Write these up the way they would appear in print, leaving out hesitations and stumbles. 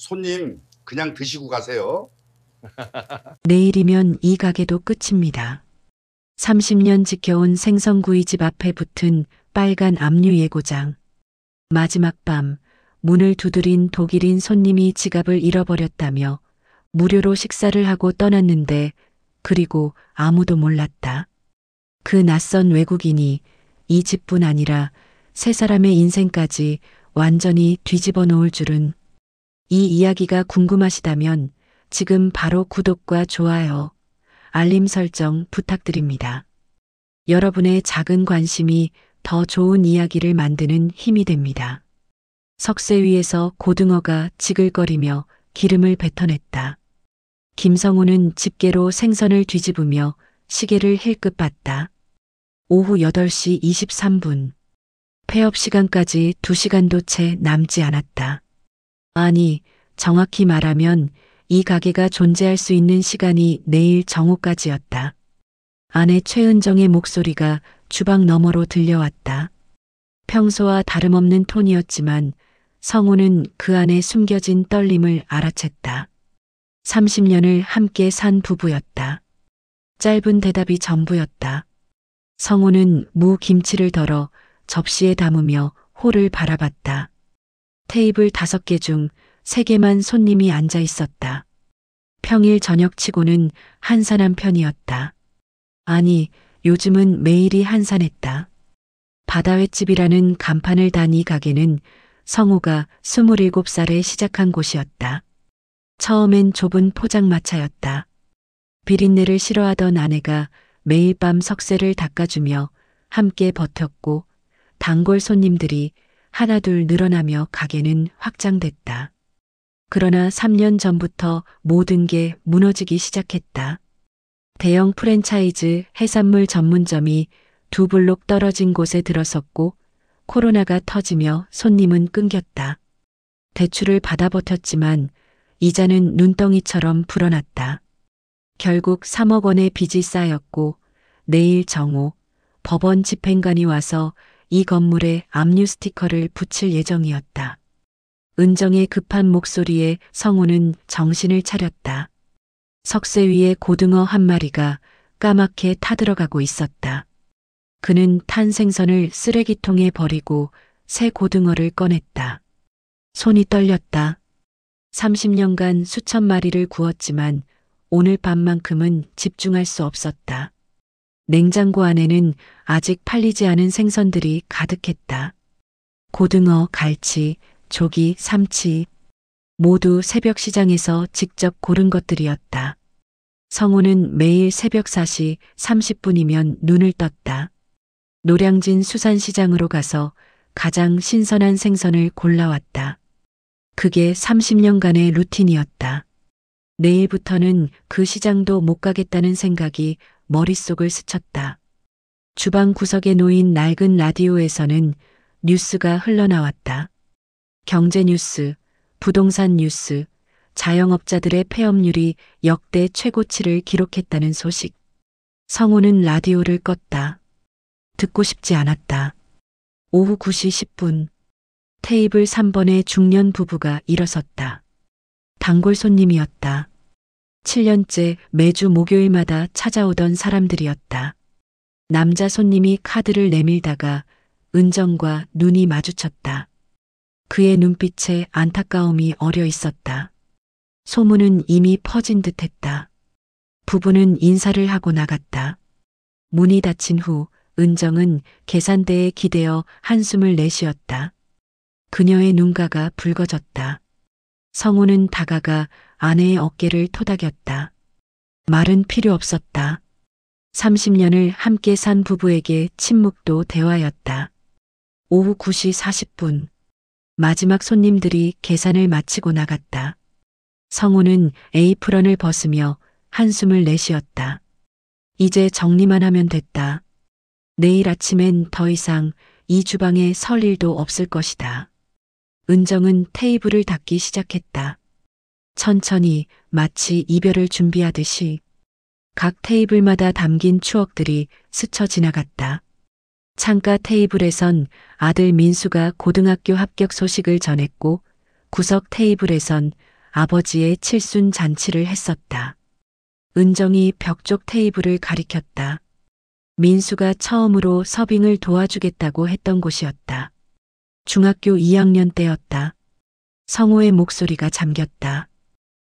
손님 그냥 드시고 가세요. 내일이면 이 가게도 끝입니다. 30년 지켜온 생선구이집 앞에 붙은 빨간 압류 예고장. 마지막 밤 문을 두드린 독일인 손님이 지갑을 잃어버렸다며 무료로 식사를 하고 떠났는데 그리고 아무도 몰랐다. 그 낯선 외국인이 이 집뿐 아니라 세 사람의 인생까지 완전히 뒤집어 놓을 줄은. 이 이야기가 궁금하시다면 지금 바로 구독과 좋아요, 알림 설정 부탁드립니다. 여러분의 작은 관심이 더 좋은 이야기를 만드는 힘이 됩니다. 석쇠 위에서 고등어가 지글거리며 기름을 뱉어냈다. 김성우는 집게로 생선을 뒤집으며 시계를 힐끗 봤다. 오후 8시 23분. 폐업 시간까지 2시간도 채 남지 않았다. 아니, 정확히 말하면 이 가게가 존재할 수 있는 시간이 내일 정오까지였다. 아내 최은정의 목소리가 주방 너머로 들려왔다. 평소와 다름없는 톤이었지만 성우는 그 안에 숨겨진 떨림을 알아챘다. 30년을 함께 산 부부였다. 짧은 대답이 전부였다. 성우는 무 김치를 덜어 접시에 담으며 홀을 바라봤다. 테이블 5개 중 3개만 손님이 앉아 있었다. 평일 저녁치고는 한산한 편이었다. 아니, 요즘은 매일이 한산했다. 바다횟집이라는 간판을 단 이 가게는 성우가 27살에 시작한 곳이었다. 처음엔 좁은 포장마차였다. 비린내를 싫어하던 아내가 매일 밤 석쇠를 닦아주며 함께 버텼고 단골 손님들이 하나둘 늘어나며 가게는 확장됐다. 그러나 3년 전부터 모든 게 무너지기 시작했다. 대형 프랜차이즈 해산물 전문점이 2블록 떨어진 곳에 들어섰고 코로나가 터지며 손님은 끊겼다. 대출을 받아 버텼지만 이자는 눈덩이처럼 불어났다. 결국 3억 원의 빚이 쌓였고 내일 정오 법원 집행관이 와서 이 건물에 압류 스티커를 붙일 예정이었다. 은정의 급한 목소리에 성우는 정신을 차렸다. 석쇠 위에 고등어 한 마리가 까맣게 타들어가고 있었다. 그는 탄 생선을 쓰레기통에 버리고 새 고등어를 꺼냈다. 손이 떨렸다. 30년간 수천 마리를 구웠지만 오늘 밤만큼은 집중할 수 없었다. 냉장고 안에는 아직 팔리지 않은 생선들이 가득했다. 고등어, 갈치, 조기, 삼치, 모두 새벽 시장에서 직접 고른 것들이었다. 성우는 매일 새벽 4시 30분이면 눈을 떴다. 노량진 수산시장으로 가서 가장 신선한 생선을 골라왔다. 그게 30년간의 루틴이었다. 내일부터는 그 시장도 못 가겠다는 생각이 머릿속을 스쳤다. 주방 구석에 놓인 낡은 라디오에서는 뉴스가 흘러나왔다. 경제 뉴스, 부동산 뉴스, 자영업자들의 폐업률이 역대 최고치를 기록했다는 소식. 성우는 라디오를 껐다. 듣고 싶지 않았다. 오후 9시 10분. 테이블 3번의 중년 부부가 일어섰다. 단골 손님이었다. 7년째 매주 목요일마다 찾아오던 사람들이었다. 남자 손님이 카드를 내밀다가 은정과 눈이 마주쳤다. 그의 눈빛에 안타까움이 어려 있었다. 소문은 이미 퍼진 듯했다. 부부는 인사를 하고 나갔다. 문이 닫힌 후 은정은 계산대에 기대어 한숨을 내쉬었다. 그녀의 눈가가 붉어졌다. 성우는 다가가 아내의 어깨를 토닥였다. 말은 필요 없었다. 30년을 함께 산 부부에게 침묵도 대화였다. 오후 9시 40분. 마지막 손님들이 계산을 마치고 나갔다. 성우는 에이프런을 벗으며 한숨을 내쉬었다. 이제 정리만 하면 됐다. 내일 아침엔 더 이상 이 주방에 설 일도 없을 것이다. 은정은 테이블을 닦기 시작했다. 천천히 마치 이별을 준비하듯이 각 테이블마다 담긴 추억들이 스쳐 지나갔다. 창가 테이블에선 아들 민수가 고등학교 합격 소식을 전했고 구석 테이블에선 아버지의 칠순 잔치를 했었다. 은정이 벽 쪽 테이블을 가리켰다. 민수가 처음으로 서빙을 도와주겠다고 했던 곳이었다. 중학교 2학년 때였다. 성호의 목소리가 잠겼다.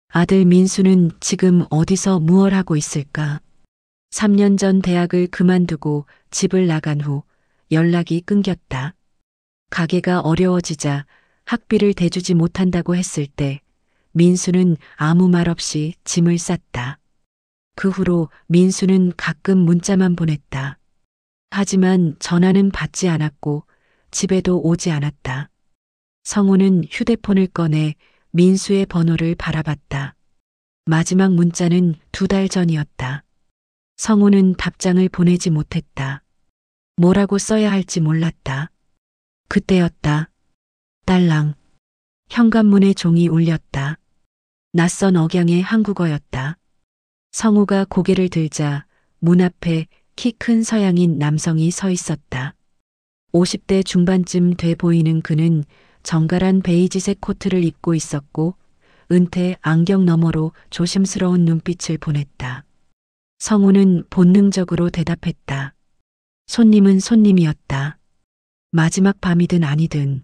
아들 민수는 지금 어디서 무얼 하고 있을까? 3년 전 대학을 그만두고 집을 나간 후 연락이 끊겼다. 가게가 어려워지자 학비를 대주지 못한다고 했을 때 민수는 아무 말 없이 짐을 쌌다. 그 후로 민수는 가끔 문자만 보냈다. 하지만 전화는 받지 않았고 집에도 오지 않았다. 성호는 휴대폰을 꺼내 민수의 번호를 바라봤다. 마지막 문자는 2달 전이었다. 성호는 답장을 보내지 못했다. 뭐라고 써야 할지 몰랐다. 그때였다. 딸랑. 현관문에 종이 울렸다. 낯선 억양의 한국어였다. 성호가 고개를 들자 문 앞에 키 큰 서양인 남성이 서 있었다. 50대 중반쯤 돼 보이는 그는 정갈한 베이지색 코트를 입고 있었고 은퇴 안경 너머로 조심스러운 눈빛을 보냈다. 성호는 본능적으로 대답했다. 손님은 손님이었다. 마지막 밤이든 아니든.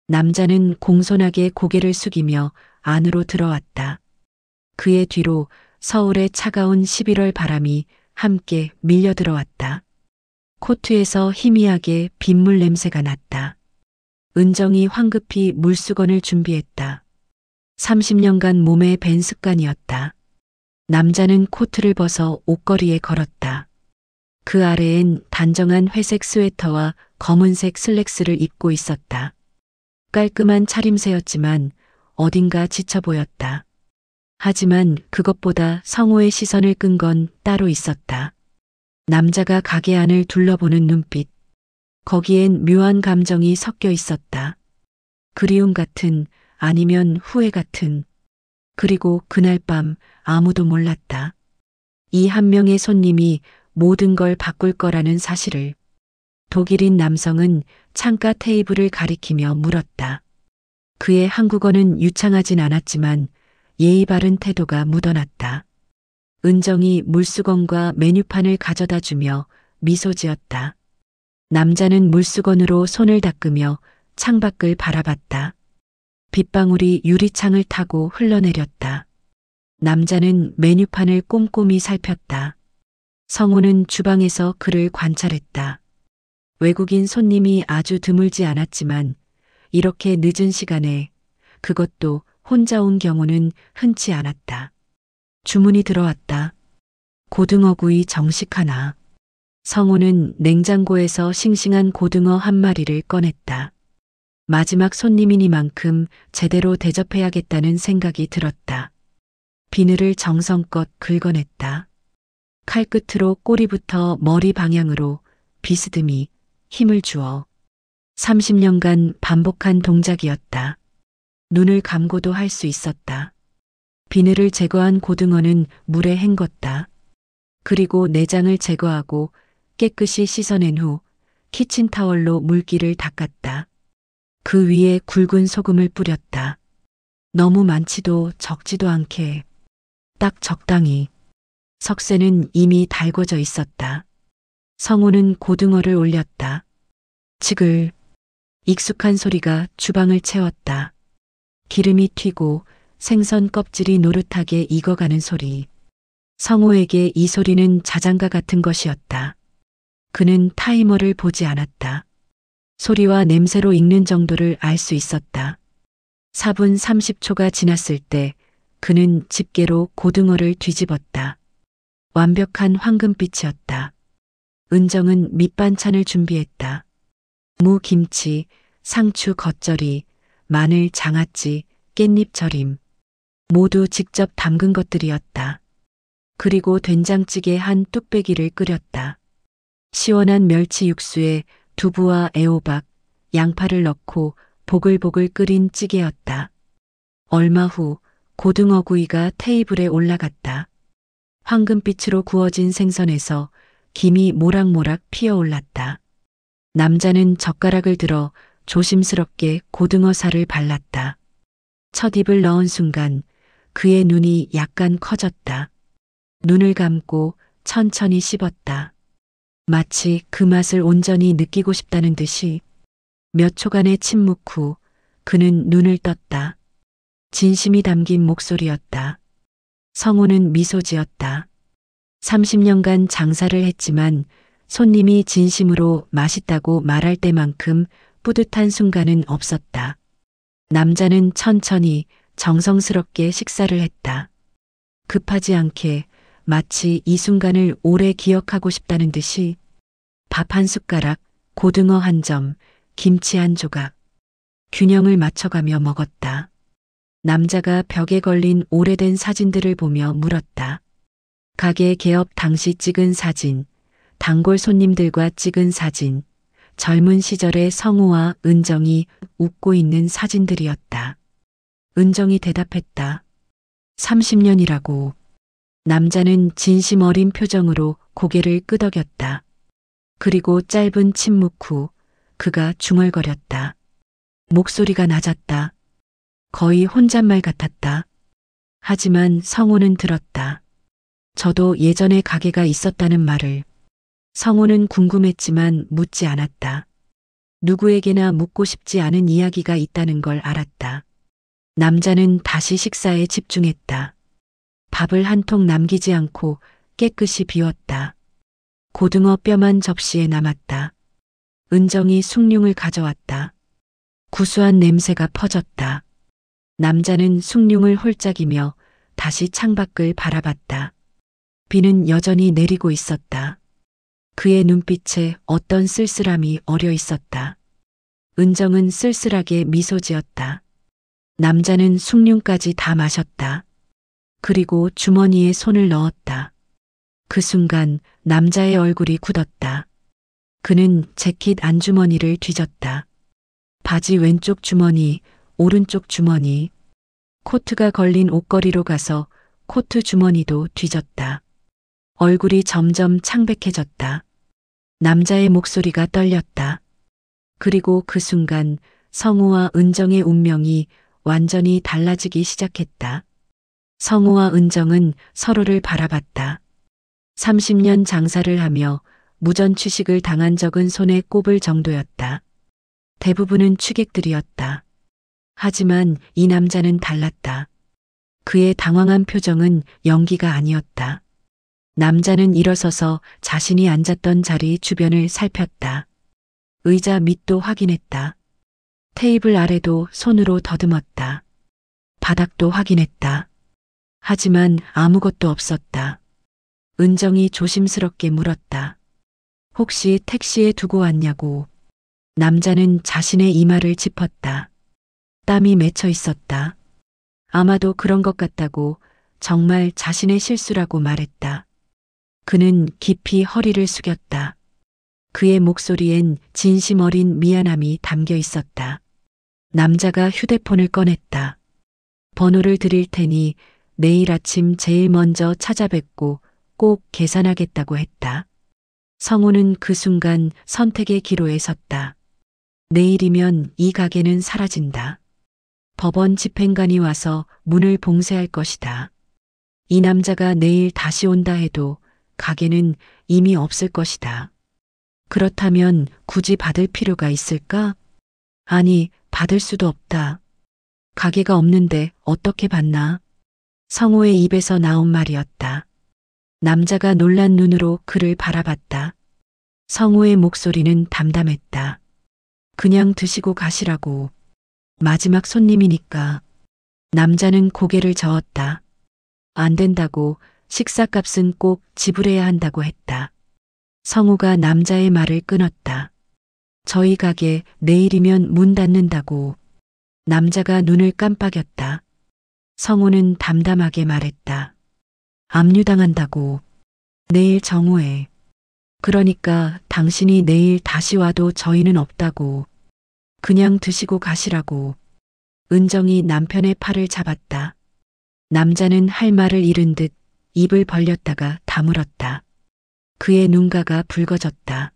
남자는 공손하게 고개를 숙이며 안으로 들어왔다. 그의 뒤로 서울의 차가운 11월 바람이 함께 밀려 들어왔다. 코트에서 희미하게 빗물 냄새가 났다. 은정이 황급히 물수건을 준비했다. 30년간 몸에 밴 습관이었다. 남자는 코트를 벗어 옷걸이에 걸었다. 그 아래엔 단정한 회색 스웨터와 검은색 슬랙스를 입고 있었다. 깔끔한 차림새였지만 어딘가 지쳐 보였다. 하지만 그것보다 성호의 시선을 끈 건 따로 있었다. 남자가 가게 안을 둘러보는 눈빛. 거기엔 묘한 감정이 섞여 있었다. 그리움 같은, 아니면 후회 같은. 그리고 그날 밤 아무도 몰랐다. 이 한 명의 손님이 모든 걸 바꿀 거라는 사실을. 독일인 남성은 창가 테이블을 가리키며 물었다. 그의 한국어는 유창하진 않았지만 예의 바른 태도가 묻어났다. 은정이 물수건과 메뉴판을 가져다 주며 미소 지었다. 남자는 물수건으로 손을 닦으며 창밖을 바라봤다. 빗방울이 유리창을 타고 흘러내렸다. 남자는 메뉴판을 꼼꼼히 살폈다. 성호는 주방에서 그를 관찰했다. 외국인 손님이 아주 드물지 않았지만 이렇게 늦은 시간에 그것도 혼자 온 경우는 흔치 않았다. 주문이 들어왔다. 고등어구이 정식 하나. 성호는 냉장고에서 싱싱한 고등어 한 마리를 꺼냈다. 마지막 손님이니만큼 제대로 대접해야겠다는 생각이 들었다. 비늘을 정성껏 긁어냈다. 칼끝으로 꼬리부터 머리 방향으로 비스듬히 힘을 주어 30년간 반복한 동작이었다. 눈을 감고도 할 수 있었다. 비늘을 제거한 고등어는 물에 헹궜다. 그리고 내장을 제거하고 깨끗이 씻어낸 후 키친타월로 물기를 닦았다. 그 위에 굵은 소금을 뿌렸다. 너무 많지도 적지도 않게 딱 적당히. 석쇠는 이미 달궈져 있었다. 성호는 고등어를 올렸다. 지글. 익숙한 소리가 주방을 채웠다. 기름이 튀고 생선 껍질이 노릇하게 익어가는 소리. 성호에게 이 소리는 자장가 같은 것이었다. 그는 타이머를 보지 않았다. 소리와 냄새로 익는 정도를 알 수 있었다. 4분 30초가 지났을 때 그는 집게로 고등어를 뒤집었다. 완벽한 황금빛이었다. 은정은 밑반찬을 준비했다. 무 김치, 상추 겉절이, 마늘 장아찌, 깻잎 절임. 모두 직접 담근 것들이었다. 그리고 된장찌개 한 뚝배기를 끓였다. 시원한 멸치 육수에 두부와 애호박, 양파를 넣고 보글보글 끓인 찌개였다. 얼마 후 고등어 구이가 테이블에 올라갔다. 황금빛으로 구워진 생선에서 김이 모락모락 피어올랐다. 남자는 젓가락을 들어 조심스럽게 고등어 살을 발랐다. 첫 입을 넣은 순간 그의 눈이 약간 커졌다. 눈을 감고 천천히 씹었다. 마치 그 맛을 온전히 느끼고 싶다는 듯이 몇 초간의 침묵 후 그는 눈을 떴다. 진심이 담긴 목소리였다. 성우는 미소 지었다. 30년간 장사를 했지만 손님이 진심으로 맛있다고 말할 때만큼 뿌듯한 순간은 없었다. 남자는 천천히 정성스럽게 식사를 했다. 급하지 않게 마치 이 순간을 오래 기억하고 싶다는 듯이 밥 한 숟가락, 고등어 한 점, 김치 한 조각, 균형을 맞춰가며 먹었다. 남자가 벽에 걸린 오래된 사진들을 보며 물었다. 가게 개업 당시 찍은 사진, 단골 손님들과 찍은 사진, 젊은 시절의 성우와 은정이 웃고 있는 사진들이었다. 은정이 대답했다. 30년이라고. 남자는 진심 어린 표정으로 고개를 끄덕였다. 그리고 짧은 침묵 후 그가 중얼거렸다. 목소리가 낮았다. 거의 혼잣말 같았다. 하지만 성우는 들었다. 저도 예전에 가게가 있었다는 말을. 성우는 궁금했지만 묻지 않았다. 누구에게나 묻고 싶지 않은 이야기가 있다는 걸 알았다. 남자는 다시 식사에 집중했다. 밥을 한 통 남기지 않고 깨끗이 비웠다. 고등어 뼈만 접시에 남았다. 은정이 숭늉을 가져왔다. 구수한 냄새가 퍼졌다. 남자는 숭늉을 홀짝이며 다시 창밖을 바라봤다. 비는 여전히 내리고 있었다. 그의 눈빛에 어떤 쓸쓸함이 어려 있었다. 은정은 쓸쓸하게 미소 지었다. 남자는 숭늉까지 다 마셨다. 그리고 주머니에 손을 넣었다. 그 순간 남자의 얼굴이 굳었다. 그는 재킷 안주머니를 뒤졌다. 바지 왼쪽 주머니, 오른쪽 주머니, 코트가 걸린 옷걸이로 가서 코트 주머니도 뒤졌다. 얼굴이 점점 창백해졌다. 남자의 목소리가 떨렸다. 그리고 그 순간 성우와 은정의 운명이 완전히 달라지기 시작했다. 성우와 은정은 서로를 바라봤다. 30년 장사를 하며 무전취식을 당한 적은 손에 꼽을 정도였다. 대부분은 취객들이었다. 하지만 이 남자는 달랐다. 그의 당황한 표정은 연기가 아니었다. 남자는 일어서서 자신이 앉았던 자리 주변을 살폈다. 의자 밑도 확인했다. 테이블 아래도 손으로 더듬었다. 바닥도 확인했다. 하지만 아무것도 없었다. 은정이 조심스럽게 물었다. 혹시 택시에 두고 왔냐고. 남자는 자신의 이마를 짚었다. 땀이 맺혀 있었다. 아마도 그런 것 같다고 정말 자신의 실수라고 말했다. 그는 깊이 허리를 숙였다. 그의 목소리엔 진심 어린 미안함이 담겨 있었다. 남자가 휴대폰을 꺼냈다. 번호를 드릴 테니 내일 아침 제일 먼저 찾아뵙고 꼭 계산하겠다고 했다. 성우는 그 순간 선택의 기로에 섰다. 내일이면 이 가게는 사라진다. 법원 집행관이 와서 문을 봉쇄할 것이다. 이 남자가 내일 다시 온다 해도 가게는 이미 없을 것이다. 그렇다면 굳이 받을 필요가 있을까? 아니, 받을 수도 없다. 가게가 없는데 어떻게 받나? 성우의 입에서 나온 말이었다. 남자가 놀란 눈으로 그를 바라봤다. 성우의 목소리는 담담했다. 그냥 드시고 가시라고. 마지막 손님이니까. 남자는 고개를 저었다. 안 된다고. 식사값은 꼭 지불해야 한다고 했다. 성우가 남자의 말을 끊었다. 저희 가게 내일이면 문 닫는다고. 남자가 눈을 깜빡였다. 성우는 담담하게 말했다. 압류당한다고. 내일 정오에. 그러니까 당신이 내일 다시 와도 저희는 없다고. 그냥 드시고 가시라고. 은정이 남편의 팔을 잡았다. 남자는 할 말을 잃은 듯 입을 벌렸다가 다물었다. 그의 눈가가 붉어졌다.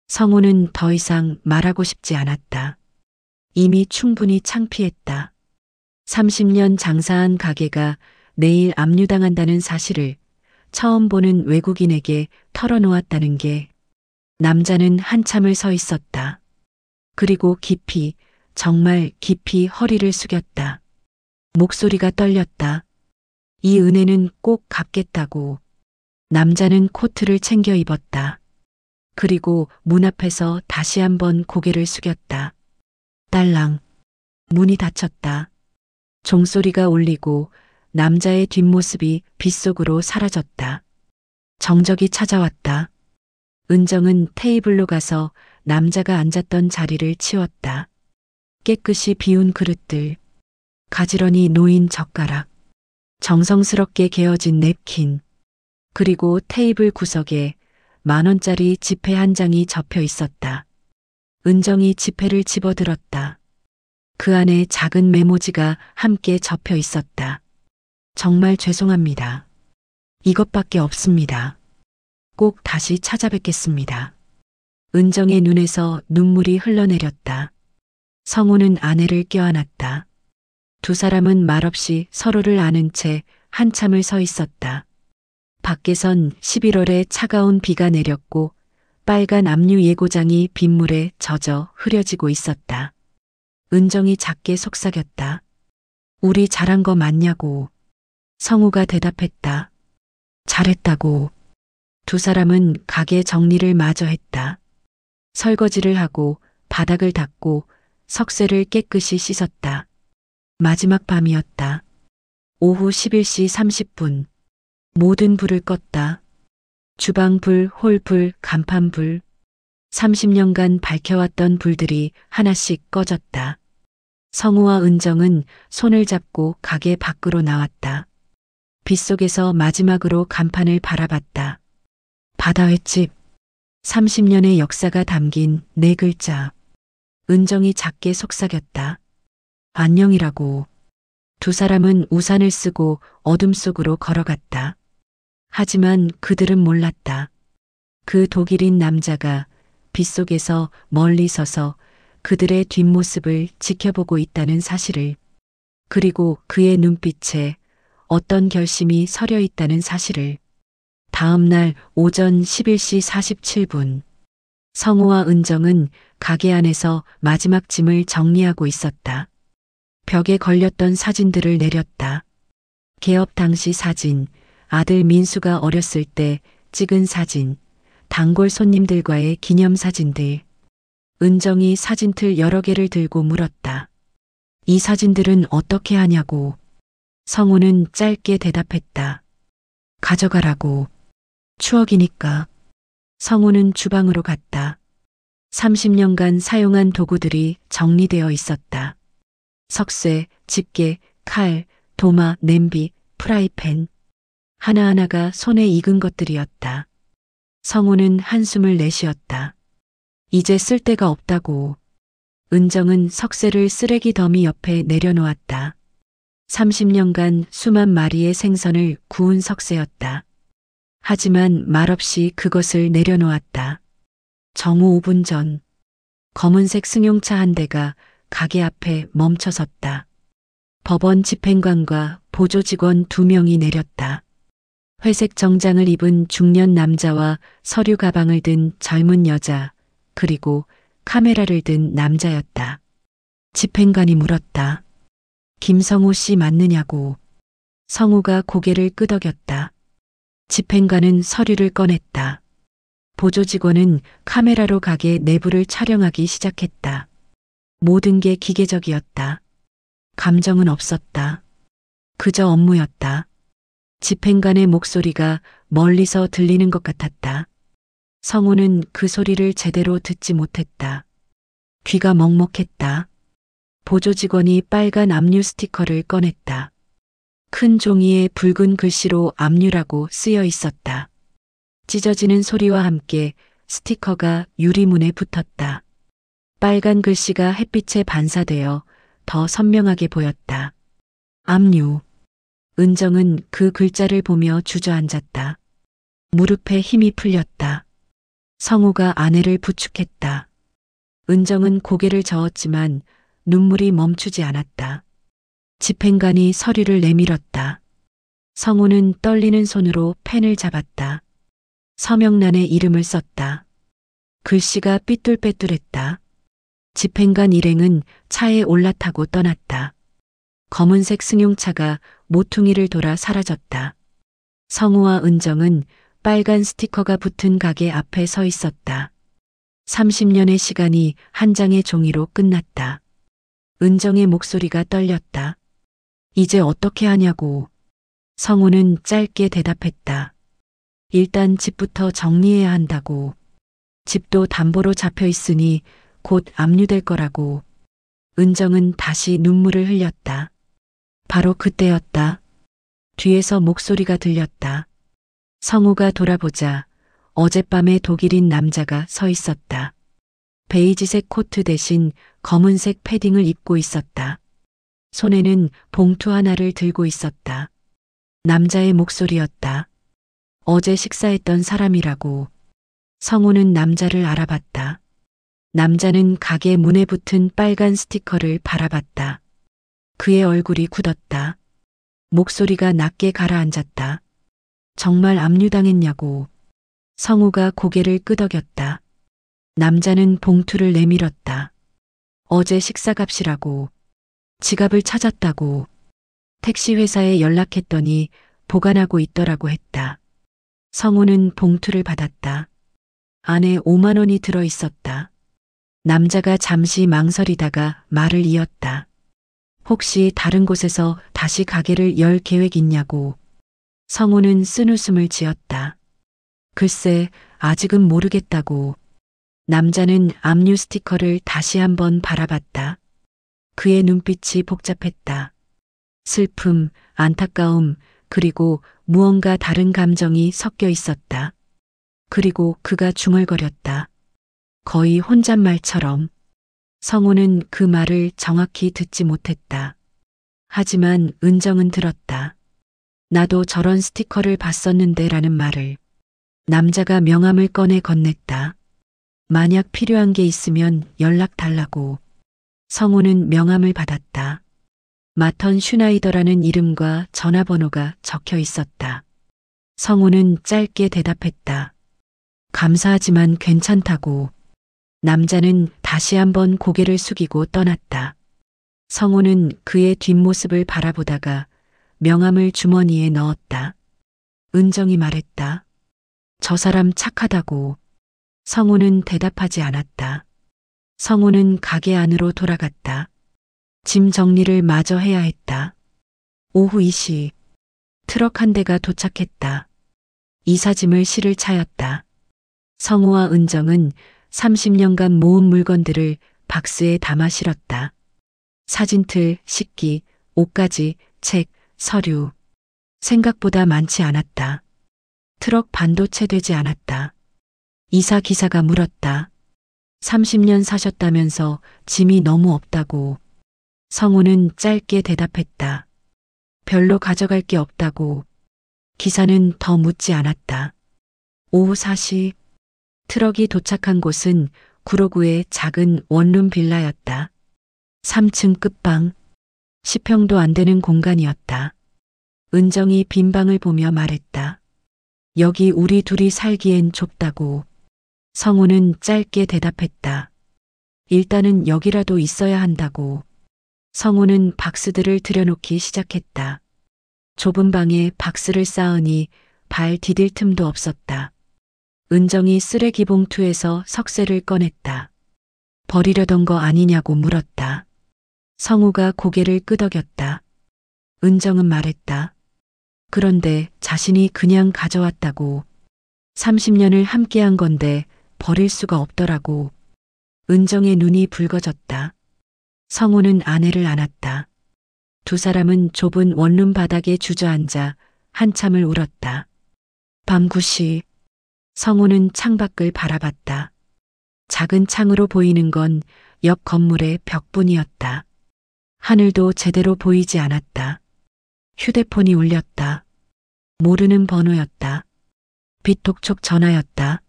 성우는 더 이상 말하고 싶지 않았다. 이미 충분히 창피했다. 30년 장사한 가게가 내일 압류당한다는 사실을 처음 보는 외국인에게 털어놓았다는 게 남자는 한참을 서 있었다. 그리고 깊이, 정말 깊이 허리를 숙였다. 목소리가 떨렸다. 이 은혜는 꼭 갚겠다고. 남자는 코트를 챙겨 입었다. 그리고 문 앞에서 다시 한번 고개를 숙였다. 딸랑. 문이 닫혔다. 종소리가 울리고 남자의 뒷모습이 빗속으로 사라졌다. 정적이 찾아왔다. 은정은 테이블로 가서 남자가 앉았던 자리를 치웠다. 깨끗이 비운 그릇들, 가지런히 놓인 젓가락, 정성스럽게 개어진 냅킨, 그리고 테이블 구석에 10,000원짜리 지폐 한 장이 접혀 있었다. 은정이 지폐를 집어들었다. 그 안에 작은 메모지가 함께 접혀 있었다. 정말 죄송합니다. 이것밖에 없습니다. 꼭 다시 찾아뵙겠습니다. 은정의 눈에서 눈물이 흘러내렸다. 성우는 아내를 껴안았다. 두 사람은 말없이 서로를 아는 채 한참을 서 있었다. 밖에선 11월에 차가운 비가 내렸고 빨간 압류 예고장이 빗물에 젖어 흐려지고 있었다. 은정이 작게 속삭였다. 우리 잘한 거 맞냐고. 성우가 대답했다. 잘했다고. 두 사람은 가게 정리를 마저 했다. 설거지를 하고 바닥을 닦고 석쇠를 깨끗이 씻었다. 마지막 밤이었다. 오후 11시 30분. 모든 불을 껐다. 주방 불, 홀 불, 간판 불. 30년간 밝혀왔던 불들이 하나씩 꺼졌다. 성우와 은정은 손을 잡고 가게 밖으로 나왔다. 빗속에서 마지막으로 간판을 바라봤다. 바다 횟집. 30년의 역사가 담긴 4글자. 은정이 작게 속삭였다. 안녕이라고. 두 사람은 우산을 쓰고 어둠 속으로 걸어갔다. 하지만 그들은 몰랐다. 그 독일인 남자가 빗속에서 멀리 서서 그들의 뒷모습을 지켜보고 있다는 사실을, 그리고 그의 눈빛에 어떤 결심이 서려 있다는 사실을. 다음 날 오전 11시 47분. 성우와 은정은 가게 안에서 마지막 짐을 정리하고 있었다. 벽에 걸렸던 사진들을 내렸다. 개업 당시 사진, 아들 민수가 어렸을 때 찍은 사진, 단골 손님들과의 기념사진들. 은정이 사진틀 여러 개를 들고 물었다. 이 사진들은 어떻게 하냐고. 성우는 짧게 대답했다. 가져가라고. 추억이니까. 성우는 주방으로 갔다. 30년간 사용한 도구들이 정리되어 있었다. 석쇠, 집게, 칼, 도마, 냄비, 프라이팬. 하나하나가 손에 익은 것들이었다. 성우는 한숨을 내쉬었다. 이제 쓸 데가 없다고. 은정은 석쇠를 쓰레기 더미 옆에 내려놓았다. 30년간 수만 마리의 생선을 구운 석쇠였다. 하지만 말없이 그것을 내려놓았다. 정오 5분 전, 검은색 승용차 한 대가 가게 앞에 멈춰섰다. 법원 집행관과 보조 직원 2명이 내렸다. 회색 정장을 입은 중년 남자와 서류 가방을 든 젊은 여자, 그리고 카메라를 든 남자였다. 집행관이 물었다. 김성우 씨 맞느냐고. 성우가 고개를 끄덕였다. 집행관은 서류를 꺼냈다. 보조 직원은 카메라로 가게 내부를 촬영하기 시작했다. 모든 게 기계적이었다. 감정은 없었다. 그저 업무였다. 집행관의 목소리가 멀리서 들리는 것 같았다. 성우는 그 소리를 제대로 듣지 못했다. 귀가 먹먹했다. 보조 직원이 빨간 압류 스티커를 꺼냈다. 큰 종이에 붉은 글씨로 압류라고 쓰여 있었다. 찢어지는 소리와 함께 스티커가 유리문에 붙었다. 빨간 글씨가 햇빛에 반사되어 더 선명하게 보였다. 압류. 은정은 그 글자를 보며 주저앉았다. 무릎에 힘이 풀렸다. 성우가 아내를 부축했다. 은정은 고개를 저었지만 눈물이 멈추지 않았다. 집행관이 서류를 내밀었다. 성우는 떨리는 손으로 펜을 잡았다. 서명란에 이름을 썼다. 글씨가 삐뚤빼뚤했다. 집행관 일행은 차에 올라타고 떠났다. 검은색 승용차가 모퉁이를 돌아 사라졌다. 성우와 은정은 빨간 스티커가 붙은 가게 앞에 서 있었다. 30년의 시간이 한 장의 종이로 끝났다. 은정의 목소리가 떨렸다. 이제 어떻게 하냐고. 성우는 짧게 대답했다. 일단 집부터 정리해야 한다고. 집도 담보로 잡혀 있으니 곧 압류될 거라고. 은정은 다시 눈물을 흘렸다. 바로 그때였다. 뒤에서 목소리가 들렸다. 성우가 돌아보자 어젯밤에 독일인 남자가 서 있었다. 베이지색 코트 대신 검은색 패딩을 입고 있었다. 손에는 봉투 하나를 들고 있었다. 남자의 목소리였다. 어제 식사했던 사람이라고. 성우는 남자를 알아봤다. 남자는 가게 문에 붙은 빨간 스티커를 바라봤다. 그의 얼굴이 굳었다. 목소리가 낮게 가라앉았다. 정말 압류당했냐고. 성우가 고개를 끄덕였다. 남자는 봉투를 내밀었다. 어제 식사값이라고. 지갑을 찾았다고. 택시 회사에 연락했더니 보관하고 있더라고 했다. 성우는 봉투를 받았다. 안에 5만 원이 들어 있었다. 남자가 잠시 망설이다가 말을 이었다. 혹시 다른 곳에서 다시 가게를 열 계획 있냐고. 성우는 쓴웃음을 지었다. 글쎄, 아직은 모르겠다고. 남자는 압류 스티커를 다시 한번 바라봤다. 그의 눈빛이 복잡했다. 슬픔, 안타까움, 그리고 무언가 다른 감정이 섞여 있었다. 그리고 그가 중얼거렸다. 거의 혼잣말처럼. 성우는 그 말을 정확히 듣지 못했다. 하지만 은정은 들었다. 나도 저런 스티커를 봤었는데 라는 말을. 남자가 명함을 꺼내 건넸다. 만약 필요한 게 있으면 연락 달라고. 성우는 명함을 받았다. 마턴 슈나이더라는 이름과 전화번호가 적혀 있었다. 성우는 짧게 대답했다. 감사하지만 괜찮다고. 남자는 다시 한번 고개를 숙이고 떠났다. 성우는 그의 뒷모습을 바라보다가 명함을 주머니에 넣었다. 은정이 말했다. 저 사람 착하다고. 성우는 대답하지 않았다. 성우는 가게 안으로 돌아갔다. 짐 정리를 마저 해야 했다. 오후 2시 트럭 한 대가 도착했다. 이사짐을 실을 차였다. 성우와 은정은 30년간 모은 물건들을 박스에 담아 실었다. 사진틀, 식기, 옷가지, 책, 서류. 생각보다 많지 않았다. 트럭 반도 채 되지 않았다. 이사 기사가 물었다. 30년 사셨다면서 짐이 너무 없다고. 성우는 짧게 대답했다. 별로 가져갈 게 없다고. 기사는 더 묻지 않았다. 오후 4시 트럭이 도착한 곳은 구로구의 작은 원룸 빌라였다. 3층 끝방, 10평도 안 되는 공간이었다. 은정이 빈 방을 보며 말했다. 여기 우리 둘이 살기엔 좁다고. 성우는 짧게 대답했다. 일단은 여기라도 있어야 한다고. 성우는 박스들을 들여놓기 시작했다. 좁은 방에 박스를 쌓으니 발 디딜 틈도 없었다. 은정이 쓰레기 봉투에서 석쇠를 꺼냈다. 버리려던 거 아니냐고 물었다. 성우가 고개를 끄덕였다. 은정은 말했다. 그런데 자신이 그냥 가져왔다고. 30년을 함께한 건데 버릴 수가 없더라고. 은정의 눈이 붉어졌다. 성우는 아내를 안았다. 두 사람은 좁은 원룸 바닥에 주저앉아 한참을 울었다. 밤 9시 성우는 창밖을 바라봤다. 작은 창으로 보이는 건 옆 건물의 벽뿐이었다. 하늘도 제대로 보이지 않았다. 휴대폰이 울렸다. 모르는 번호였다. 빚독촉 전화였다.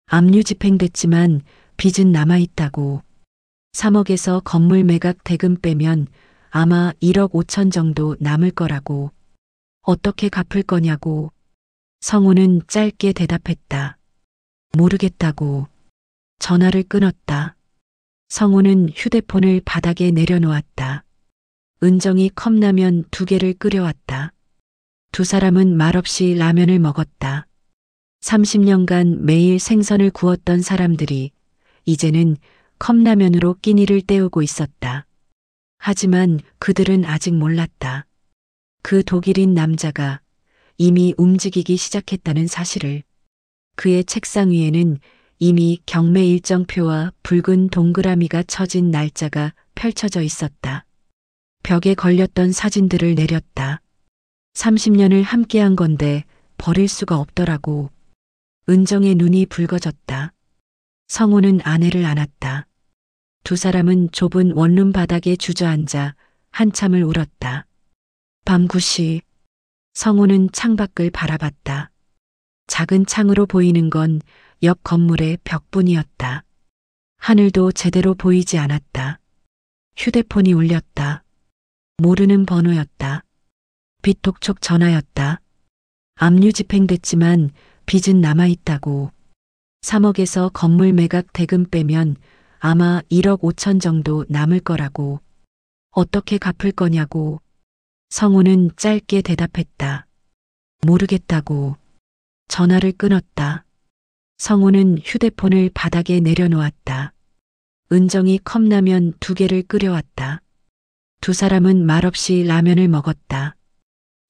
압류 집행됐지만 빚은 남아있다고. 3억에서 건물 매각 대금 빼면 아마 1억 5천 정도 남을 거라고. 어떻게 갚을 거냐고. 성우는 짧게 대답했다. 모르겠다고. 전화를 끊었다. 성우는 휴대폰을 바닥에 내려놓았다. 은정이 컵라면 2개를 끓여왔다. 두 사람은 말없이 라면을 먹었다. 30년간 매일 생선을 구웠던 사람들이 이제는 컵라면으로 끼니를 때우고 있었다. 하지만 그들은 아직 몰랐다. 그 독일인 남자가 이미 움직이기 시작했다는 사실을. 그의 책상 위에는 이미 경매 일정표와 붉은 동그라미가 쳐진 날짜가 펼쳐져 있었다. 벽에 걸렸던 사진들을 내렸다. 30년을 함께한 건데 버릴 수가 없더라고. 은정의 눈이 붉어졌다. 성우는 아내를 안았다. 두 사람은 좁은 원룸 바닥에 주저앉아 한참을 울었다. 밤 9시 성우는 창밖을 바라봤다. 작은 창으로 보이는 건 옆 건물의 벽뿐이었다. 하늘도 제대로 보이지 않았다. 휴대폰이 울렸다. 모르는 번호였다. 빚독촉 전화였다. 압류 집행됐지만 빚은 남아있다고. 3억에서 건물 매각 대금 빼면 아마 1억 5천 정도 남을 거라고. 어떻게 갚을 거냐고. 성우는 짧게 대답했다. 모르겠다고. 전화를 끊었다. 성우는 휴대폰을 바닥에 내려놓았다. 은정이 컵라면 2개를 끓여왔다. 두 사람은 말없이 라면을 먹었다.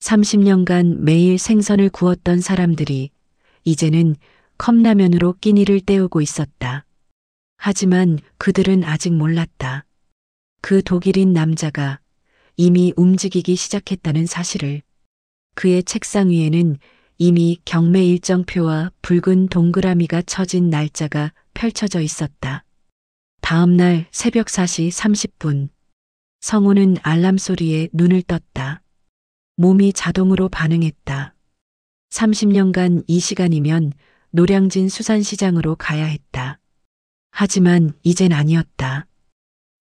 30년간 매일 생선을 구웠던 사람들이 이제는 컵라면으로 끼니를 때우고 있었다. 하지만 그들은 아직 몰랐다. 그 독일인 남자가 이미 움직이기 시작했다는 사실을. 그의 책상 위에는 이미 경매 일정표와 붉은 동그라미가 쳐진 날짜가 펼쳐져 있었다. 다음 날 새벽 4시 30분. 성우는 알람 소리에 눈을 떴다. 몸이 자동으로 반응했다. 30년간 이 시간이면 노량진 수산시장으로 가야 했다. 하지만 이젠 아니었다.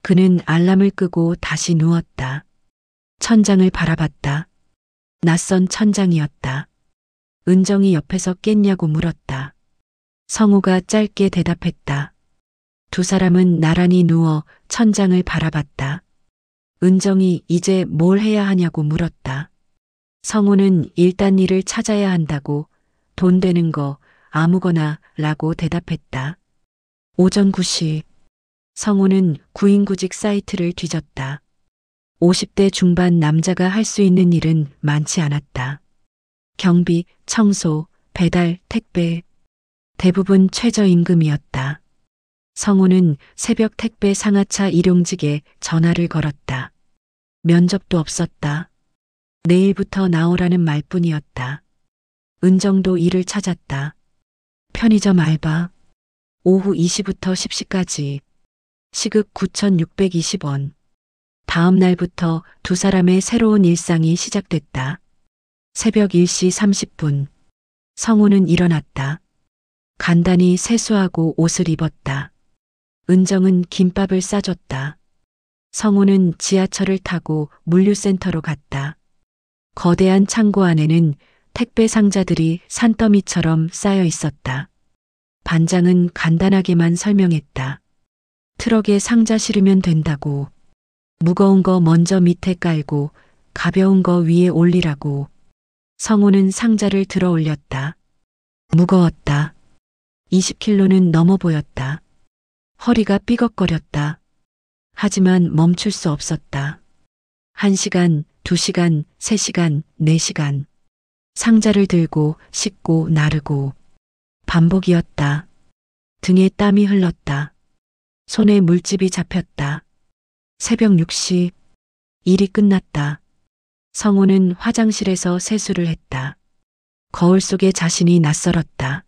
그는 알람을 끄고 다시 누웠다. 천장을 바라봤다. 낯선 천장이었다. 은정이 옆에서 깼냐고 물었다. 성우가 짧게 대답했다. 두 사람은 나란히 누워 천장을 바라봤다. 은정이 이제 뭘 해야 하냐고 물었다. 성우는 일단 일을 찾아야 한다고. 돈 되는 거 아무거나 라고 대답했다. 오전 9시 성우는 구인구직 사이트를 뒤졌다. 50대 중반 남자가 할 수 있는 일은 많지 않았다. 경비, 청소, 배달, 택배. 대부분 최저임금이었다. 성우는 새벽 택배 상하차 일용직에 전화를 걸었다. 면접도 없었다. 내일부터 나오라는 말뿐이었다. 은정도 일을 찾았다. 편의점 알바. 오후 2시부터 10시까지. 시급 9,620원. 다음 날부터 두 사람의 새로운 일상이 시작됐다. 새벽 1시 30분. 성우는 일어났다. 간단히 세수하고 옷을 입었다. 은정은 김밥을 싸줬다. 성우는 지하철을 타고 물류센터로 갔다. 거대한 창고 안에는 택배 상자들이 산더미처럼 쌓여 있었다. 반장은 간단하게만 설명했다. 트럭에 상자 실으면 된다고. 무거운 거 먼저 밑에 깔고 가벼운 거 위에 올리라고. 성우는 상자를 들어 올렸다. 무거웠다. 20kg는 넘어 보였다. 허리가 삐걱거렸다. 하지만 멈출 수 없었다. 1시간, 2시간, 3시간, 4시간. 상자를 들고 싣고 나르고. 반복이었다. 등에 땀이 흘렀다. 손에 물집이 잡혔다. 새벽 6시. 일이 끝났다. 성우는 화장실에서 세수를 했다. 거울 속에 자신이 낯설었다.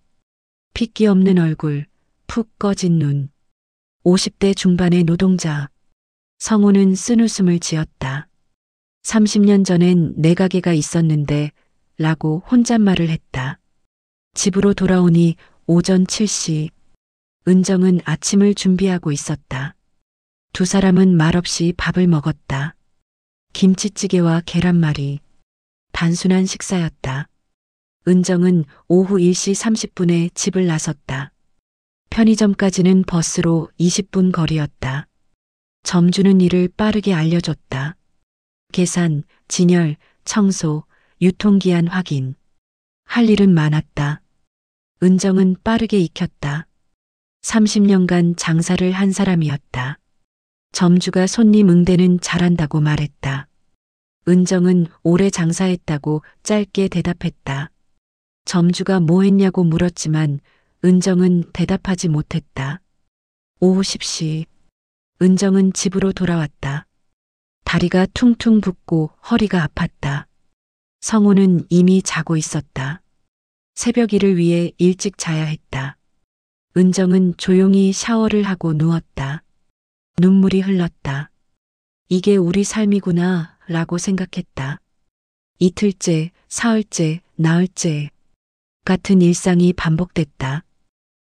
핏기 없는 얼굴, 푹 꺼진 눈. 50대 중반의 노동자. 성우는 쓴웃음을 지었다. 30년 전엔 내 가게가 있었는데 라고 혼잣말을 했다. 집으로 돌아오니 오전 7시. 은정은 아침을 준비하고 있었다. 두 사람은 말없이 밥을 먹었다. 김치찌개와 계란말이. 단순한 식사였다. 은정은 오후 1시 30분에 집을 나섰다. 편의점까지는 버스로 20분 거리였다. 점주는 일을 빠르게 알려줬다. 계산, 진열, 청소, 유통기한 확인. 할 일은 많았다. 은정은 빠르게 익혔다. 30년간 장사를 한 사람이었다. 점주가 손님 응대는 잘한다고 말했다. 은정은 오래 장사했다고 짧게 대답했다. 점주가 뭐 했냐고 물었지만 은정은 대답하지 못했다. 오후 10시. 은정은 집으로 돌아왔다. 다리가 퉁퉁 붓고 허리가 아팠다. 성우는 이미 자고 있었다. 새벽 일을 위해 일찍 자야 했다. 은정은 조용히 샤워를 하고 누웠다. 눈물이 흘렀다. 이게 우리 삶이구나 라고 생각했다. 이틀째, 사흘째, 나흘째 같은 일상이 반복됐다.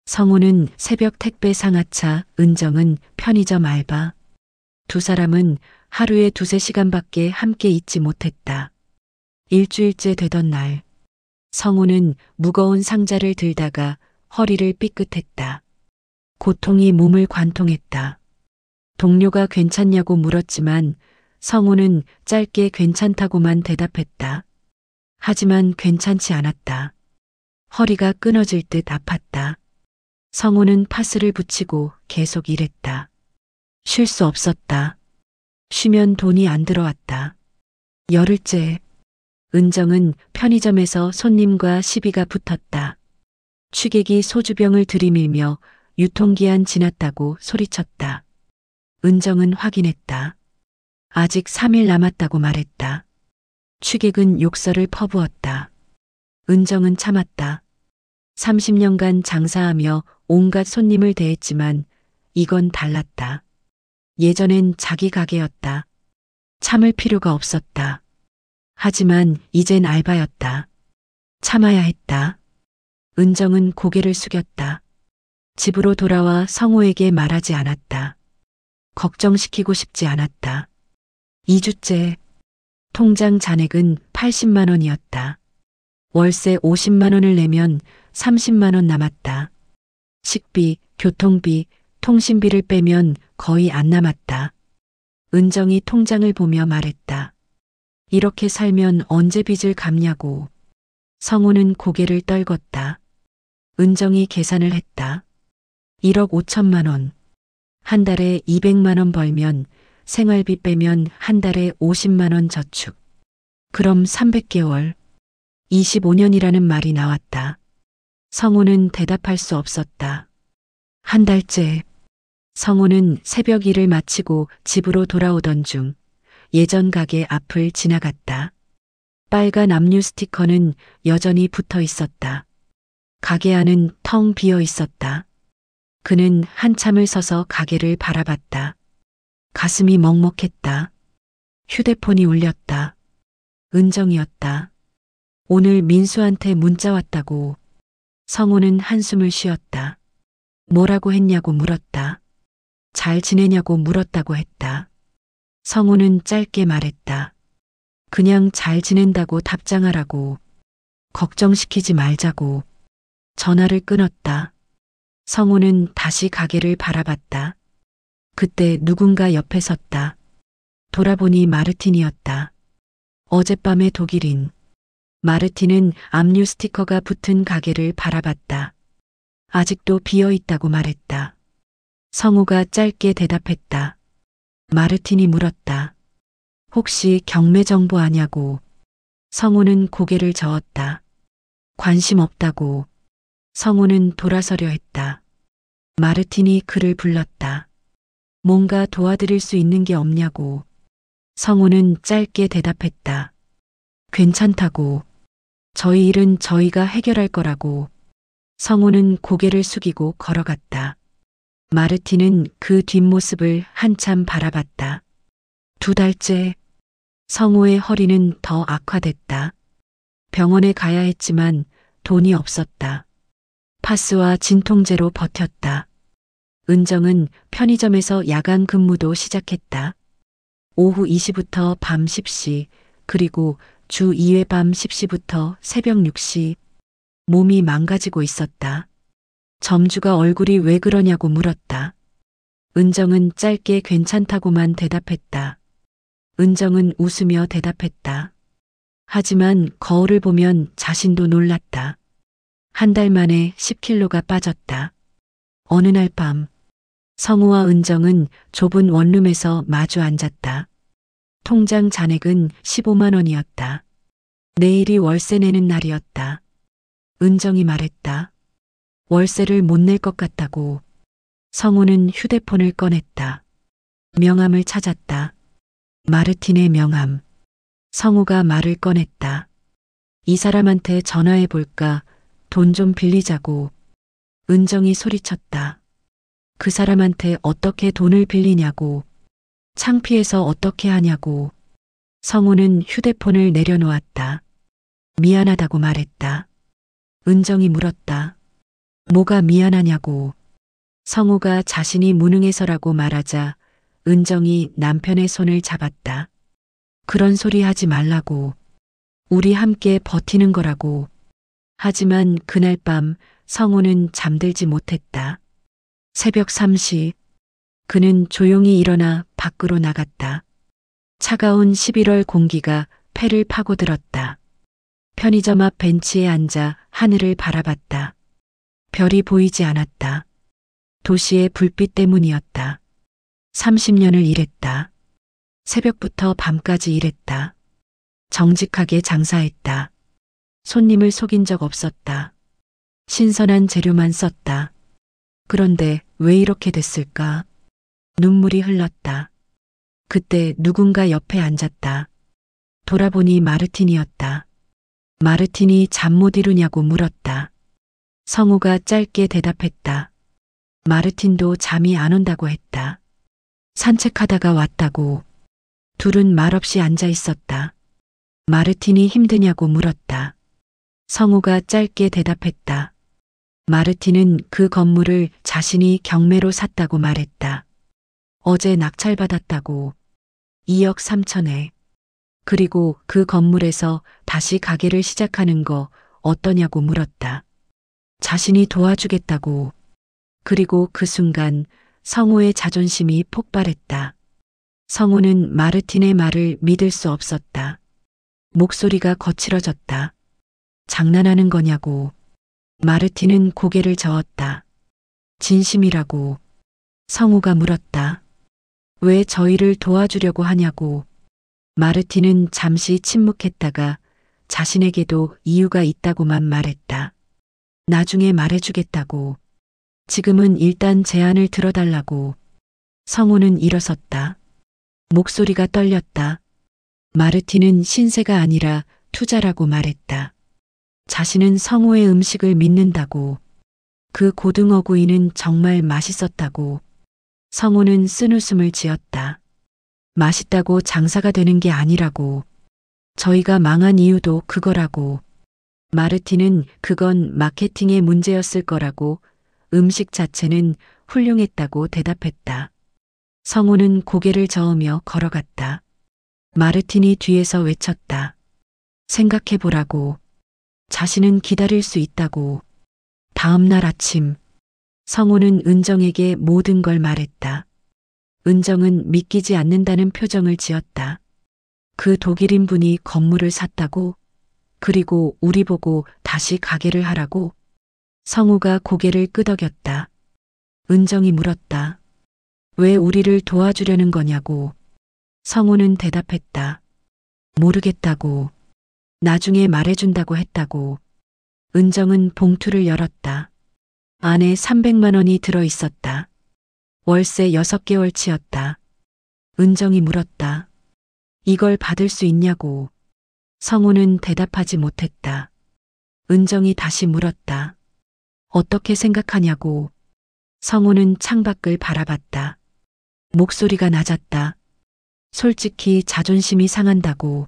성우는 새벽 택배 상하차, 은정은 편의점 알바. 두 사람은 하루에 2~3시간밖에 함께 있지 못했다. 일주일째 되던 날, 성우는 무거운 상자를 들다가 허리를 삐끗했다. 고통이 몸을 관통했다. 동료가 괜찮냐고 물었지만 성우는 짧게 괜찮다고만 대답했다. 하지만 괜찮지 않았다. 허리가 끊어질 듯 아팠다. 성우는 파스를 붙이고 계속 일했다. 쉴 수 없었다. 쉬면 돈이 안 들어왔다. 열흘째, 은정은 편의점에서 손님과 시비가 붙었다. 취객이 소주병을 들이밀며 유통기한 지났다고 소리쳤다. 은정은 확인했다. 아직 3일 남았다고 말했다. 취객은 욕설을 퍼부었다. 은정은 참았다. 30년간 장사하며 온갖 손님을 대했지만 이건 달랐다. 예전엔 자기 가게였다. 참을 필요가 없었다. 하지만 이젠 알바였다. 참아야 했다. 은정은 고개를 숙였다. 집으로 돌아와 성우에게 말하지 않았다. 걱정시키고 싶지 않았다. 2주째, 통장 잔액은 80만 원이었다. 월세 50만 원을 내면 30만 원 남았다. 식비, 교통비, 통신비를 빼면 거의 안 남았다. 은정이 통장을 보며 말했다. 이렇게 살면 언제 빚을 갚냐고. 성우는 고개를 떨궜다. 은정이 계산을 했다. 1억 5천만 원. 한 달에 200만 원 벌면 생활비 빼면 한 달에 50만 원 저축. 그럼 300개월. 25년이라는 말이 나왔다. 성우는 대답할 수 없었다. 한 달째. 성우는 새벽 일을 마치고 집으로 돌아오던 중 예전 가게 앞을 지나갔다. 빨간 압류 스티커는 여전히 붙어 있었다. 가게 안은 텅 비어 있었다. 그는 한참을 서서 가게를 바라봤다. 가슴이 먹먹했다. 휴대폰이 울렸다. 은정이었다. 오늘 민수한테 문자 왔다고. 성우는 한숨을 쉬었다. 뭐라고 했냐고 물었다. 잘 지내냐고 물었다고 했다. 성우는 짧게 말했다. 그냥 잘 지낸다고 답장하라고. 걱정시키지 말자고. 전화를 끊었다. 성우는 다시 가게를 바라봤다. 그때 누군가 옆에 섰다. 돌아보니 마르틴이었다. 어젯밤의 독일인. 마르틴은 압류 스티커가 붙은 가게를 바라봤다. 아직도 비어 있다고 말했다. 성우가 짧게 대답했다. 마르틴이 물었다. 혹시 경매 정보 아냐고. 성우는 고개를 저었다. 관심 없다고. 성우는 돌아서려 했다. 마르틴이 그를 불렀다. 뭔가 도와드릴 수 있는 게 없냐고. 성우는 짧게 대답했다. 괜찮다고. 저희 일은 저희가 해결할 거라고. 성우는 고개를 숙이고 걸어갔다. 마르틴은 그 뒷모습을 한참 바라봤다. 2달째. 성우의 허리는 더 악화됐다. 병원에 가야 했지만 돈이 없었다. 파스와 진통제로 버텼다. 은정은 편의점에서 야간 근무도 시작했다. 오후 2시부터 밤 10시, 그리고 주 2회 밤 10시부터 새벽 6시. 몸이 망가지고 있었다. 점주가 얼굴이 왜 그러냐고 물었다. 은정은 짧게 괜찮다고만 대답했다. 은정은 웃으며 대답했다. 하지만 거울을 보면 자신도 놀랐다. 한 달 만에 10kg가 빠졌다. 어느 날 밤, 성우와 은정은 좁은 원룸에서 마주 앉았다. 통장 잔액은 15만 원이었다. 내일이 월세 내는 날이었다. 은정이 말했다. 월세를 못 낼 것 같다고. 성우는 휴대폰을 꺼냈다. 명함을 찾았다. 마르틴의 명함. 성우가 말을 꺼냈다. 이 사람한테 전화해 볼까? 돈 좀 빌리자고. 은정이 소리쳤다. 그 사람한테 어떻게 돈을 빌리냐고. 창피해서 어떻게 하냐고. 성우는 휴대폰을 내려놓았다. 미안하다고 말했다. 은정이 물었다. 뭐가 미안하냐고. 성우가 자신이 무능해서라고 말하자 은정이 남편의 손을 잡았다. 그런 소리 하지 말라고. 우리 함께 버티는 거라고. 하지만 그날 밤 성우는 잠들지 못했다. 새벽 3시, 그는 조용히 일어나 밖으로 나갔다. 차가운 11월 공기가 폐를 파고들었다. 편의점 앞 벤치에 앉아 하늘을 바라봤다. 별이 보이지 않았다. 도시의 불빛 때문이었다. 30년을 일했다. 새벽부터 밤까지 일했다. 정직하게 장사했다. 손님을 속인 적 없었다. 신선한 재료만 썼다. 그런데 왜 이렇게 됐을까? 눈물이 흘렀다. 그때 누군가 옆에 앉았다. 돌아보니 마르틴이었다. 마르틴이 잠 못 이루냐고 물었다. 성우가 짧게 대답했다. 마르틴도 잠이 안 온다고 했다. 산책하다가 왔다고. 둘은 말없이 앉아 있었다. 마르틴이 힘드냐고 물었다. 성우가 짧게 대답했다. 마르틴은 그 건물을 자신이 경매로 샀다고 말했다. 어제 낙찰받았다고. 2억 3천에. 그리고 그 건물에서 다시 가게를 시작하는 거 어떠냐고 물었다. 자신이 도와주겠다고. 그리고 그 순간 성우의 자존심이 폭발했다. 성우는 마르틴의 말을 믿을 수 없었다. 목소리가 거칠어졌다. 장난하는 거냐고. 마르틴은 고개를 저었다. 진심이라고. 성우가 물었다. 왜 저희를 도와주려고 하냐고. 마르틴은 잠시 침묵했다가 자신에게도 이유가 있다고만 말했다. 나중에 말해주겠다고. 지금은 일단 제안을 들어달라고. 성우는 일어섰다. 목소리가 떨렸다. 마르틴은 신세가 아니라 투자라고 말했다. 자신은 성우의 음식을 믿는다고. 그 고등어 구이는 정말 맛있었다고. 성우는 쓴웃음을 지었다. 맛있다고 장사가 되는 게 아니라고. 저희가 망한 이유도 그거라고. 마르틴은 그건 마케팅의 문제였을 거라고. 음식 자체는 훌륭했다고 대답했다. 성우는 고개를 저으며 걸어갔다. 마르틴이 뒤에서 외쳤다. 생각해보라고. 자신은 기다릴 수 있다고. 다음 날 아침, 성우는 은정에게 모든 걸 말했다. 은정은 믿기지 않는다는 표정을 지었다. 그 독일인 분이 건물을 샀다고? 그리고 우리 보고 다시 가게를 하라고? 성우가 고개를 끄덕였다. 은정이 물었다. 왜 우리를 도와주려는 거냐고. 성우는 대답했다. 모르겠다고. 나중에 말해준다고 했다고. 은정은 봉투를 열었다. 안에 300만 원이 들어 있었다. 월세 6개월치였다. 은정이 물었다. 이걸 받을 수 있냐고. 성우는 대답하지 못했다. 은정이 다시 물었다. 어떻게 생각하냐고. 성우는 창밖을 바라봤다. 목소리가 낮았다. 솔직히 자존심이 상한다고.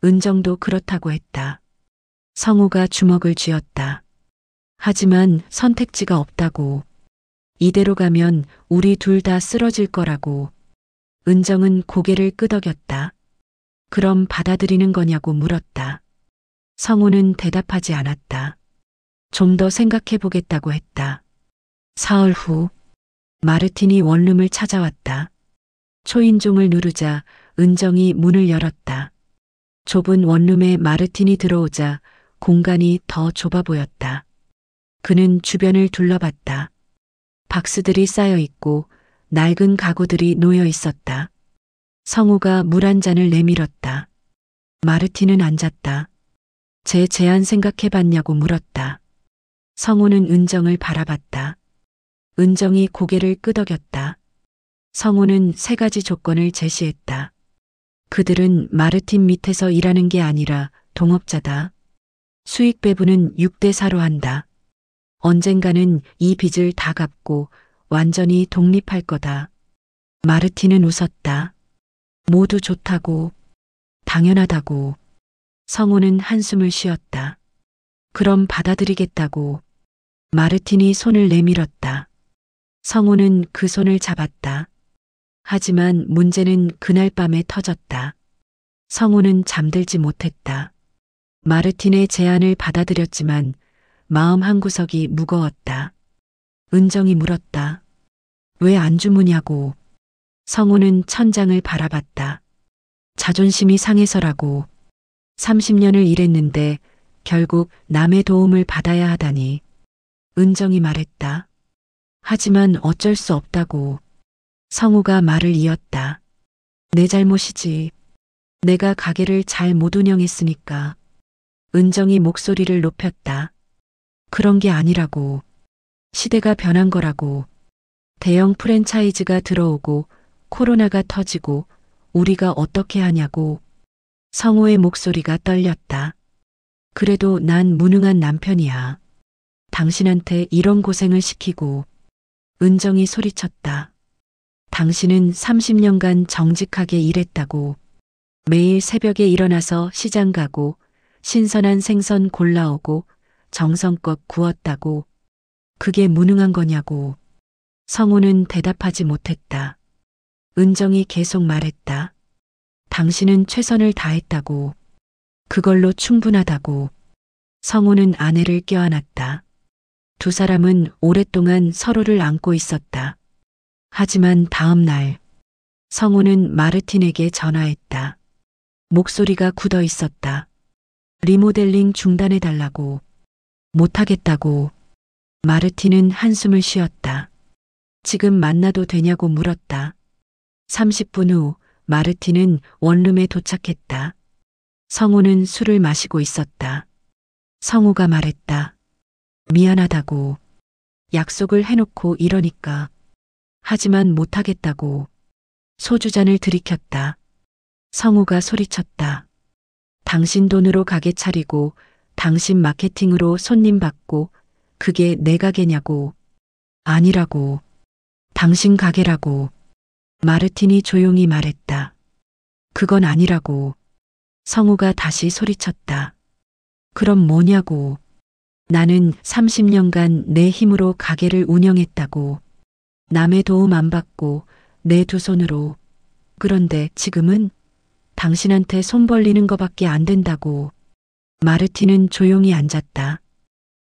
은정도 그렇다고 했다. 성우가 주먹을 쥐었다. 하지만 선택지가 없다고. 이대로 가면 우리 둘 다 쓰러질 거라고. 은정은 고개를 끄덕였다. 그럼 받아들이는 거냐고 물었다. 성우는 대답하지 않았다. 좀 더 생각해 보겠다고 했다. 사흘 후 마르틴이 원룸을 찾아왔다. 초인종을 누르자 은정이 문을 열었다. 좁은 원룸에 마르틴이 들어오자 공간이 더 좁아 보였다. 그는 주변을 둘러봤다. 박스들이 쌓여 있고 낡은 가구들이 놓여 있었다. 성우가 물 한 잔을 내밀었다. 마르틴은 앉았다. 제 제안 생각해봤냐고 물었다. 성우는 은정을 바라봤다. 은정이 고개를 끄덕였다. 성우는 3가지 조건을 제시했다. 그들은 마르틴 밑에서 일하는 게 아니라 동업자다. 수익 배분은 6대4로 한다. 언젠가는 이 빚을 다 갚고 완전히 독립할 거다. 마르틴은 웃었다. 모두 좋다고, 당연하다고. 성우는 한숨을 쉬었다. 그럼 받아들이겠다고. 마르틴이 손을 내밀었다. 성우는 그 손을 잡았다. 하지만 문제는 그날 밤에 터졌다. 성우는 잠들지 못했다. 마르틴의 제안을 받아들였지만 마음 한구석이 무거웠다. 은정이 물었다. 왜 안 주무냐고. 성우는 천장을 바라봤다. 자존심이 상해서라고. 30년을 일했는데 결국 남의 도움을 받아야 하다니. 은정이 말했다. 하지만 어쩔 수 없다고. 성우가 말을 이었다. 내 잘못이지. 내가 가게를 잘 못 운영했으니까. 은정이 목소리를 높였다. 그런 게 아니라고. 시대가 변한 거라고. 대형 프랜차이즈가 들어오고 코로나가 터지고 우리가 어떻게 하냐고. 성우의 목소리가 떨렸다. 그래도 난 무능한 남편이야. 당신한테 이런 고생을 시키고. 은정이 소리쳤다. 당신은 30년간 정직하게 일했다고. 매일 새벽에 일어나서 시장 가고 신선한 생선 골라오고 정성껏 구웠다고. 그게 무능한 거냐고. 성우는 대답하지 못했다. 은정이 계속 말했다. 당신은 최선을 다했다고. 그걸로 충분하다고. 성우는 아내를 껴안았다. 두 사람은 오랫동안 서로를 안고 있었다. 하지만 다음 날 성우는 마르틴에게 전화했다. 목소리가 굳어 있었다. 리모델링 중단해달라고. 못하겠다고. 마르틴은 한숨을 쉬었다. 지금 만나도 되냐고 물었다. 30분 후 마르틴은 원룸에 도착했다. 성우는 술을 마시고 있었다. 성우가 말했다. 미안하다고. 약속을 해놓고 이러니까. 하지만 못하겠다고. 소주잔을 들이켰다. 성우가 소리쳤다. 당신 돈으로 가게 차리고 당신 마케팅으로 손님 받고 그게 내 가게냐고. 아니라고. 당신 가게라고. 마르틴이 조용히 말했다. 그건 아니라고. 성우가 다시 소리쳤다. 그럼 뭐냐고. 나는 30년간 내 힘으로 가게를 운영했다고. 남의 도움 안 받고 내 두 손으로. 그런데 지금은 당신한테 손 벌리는 거밖에 안 된다고. 마르틴은 조용히 앉았다.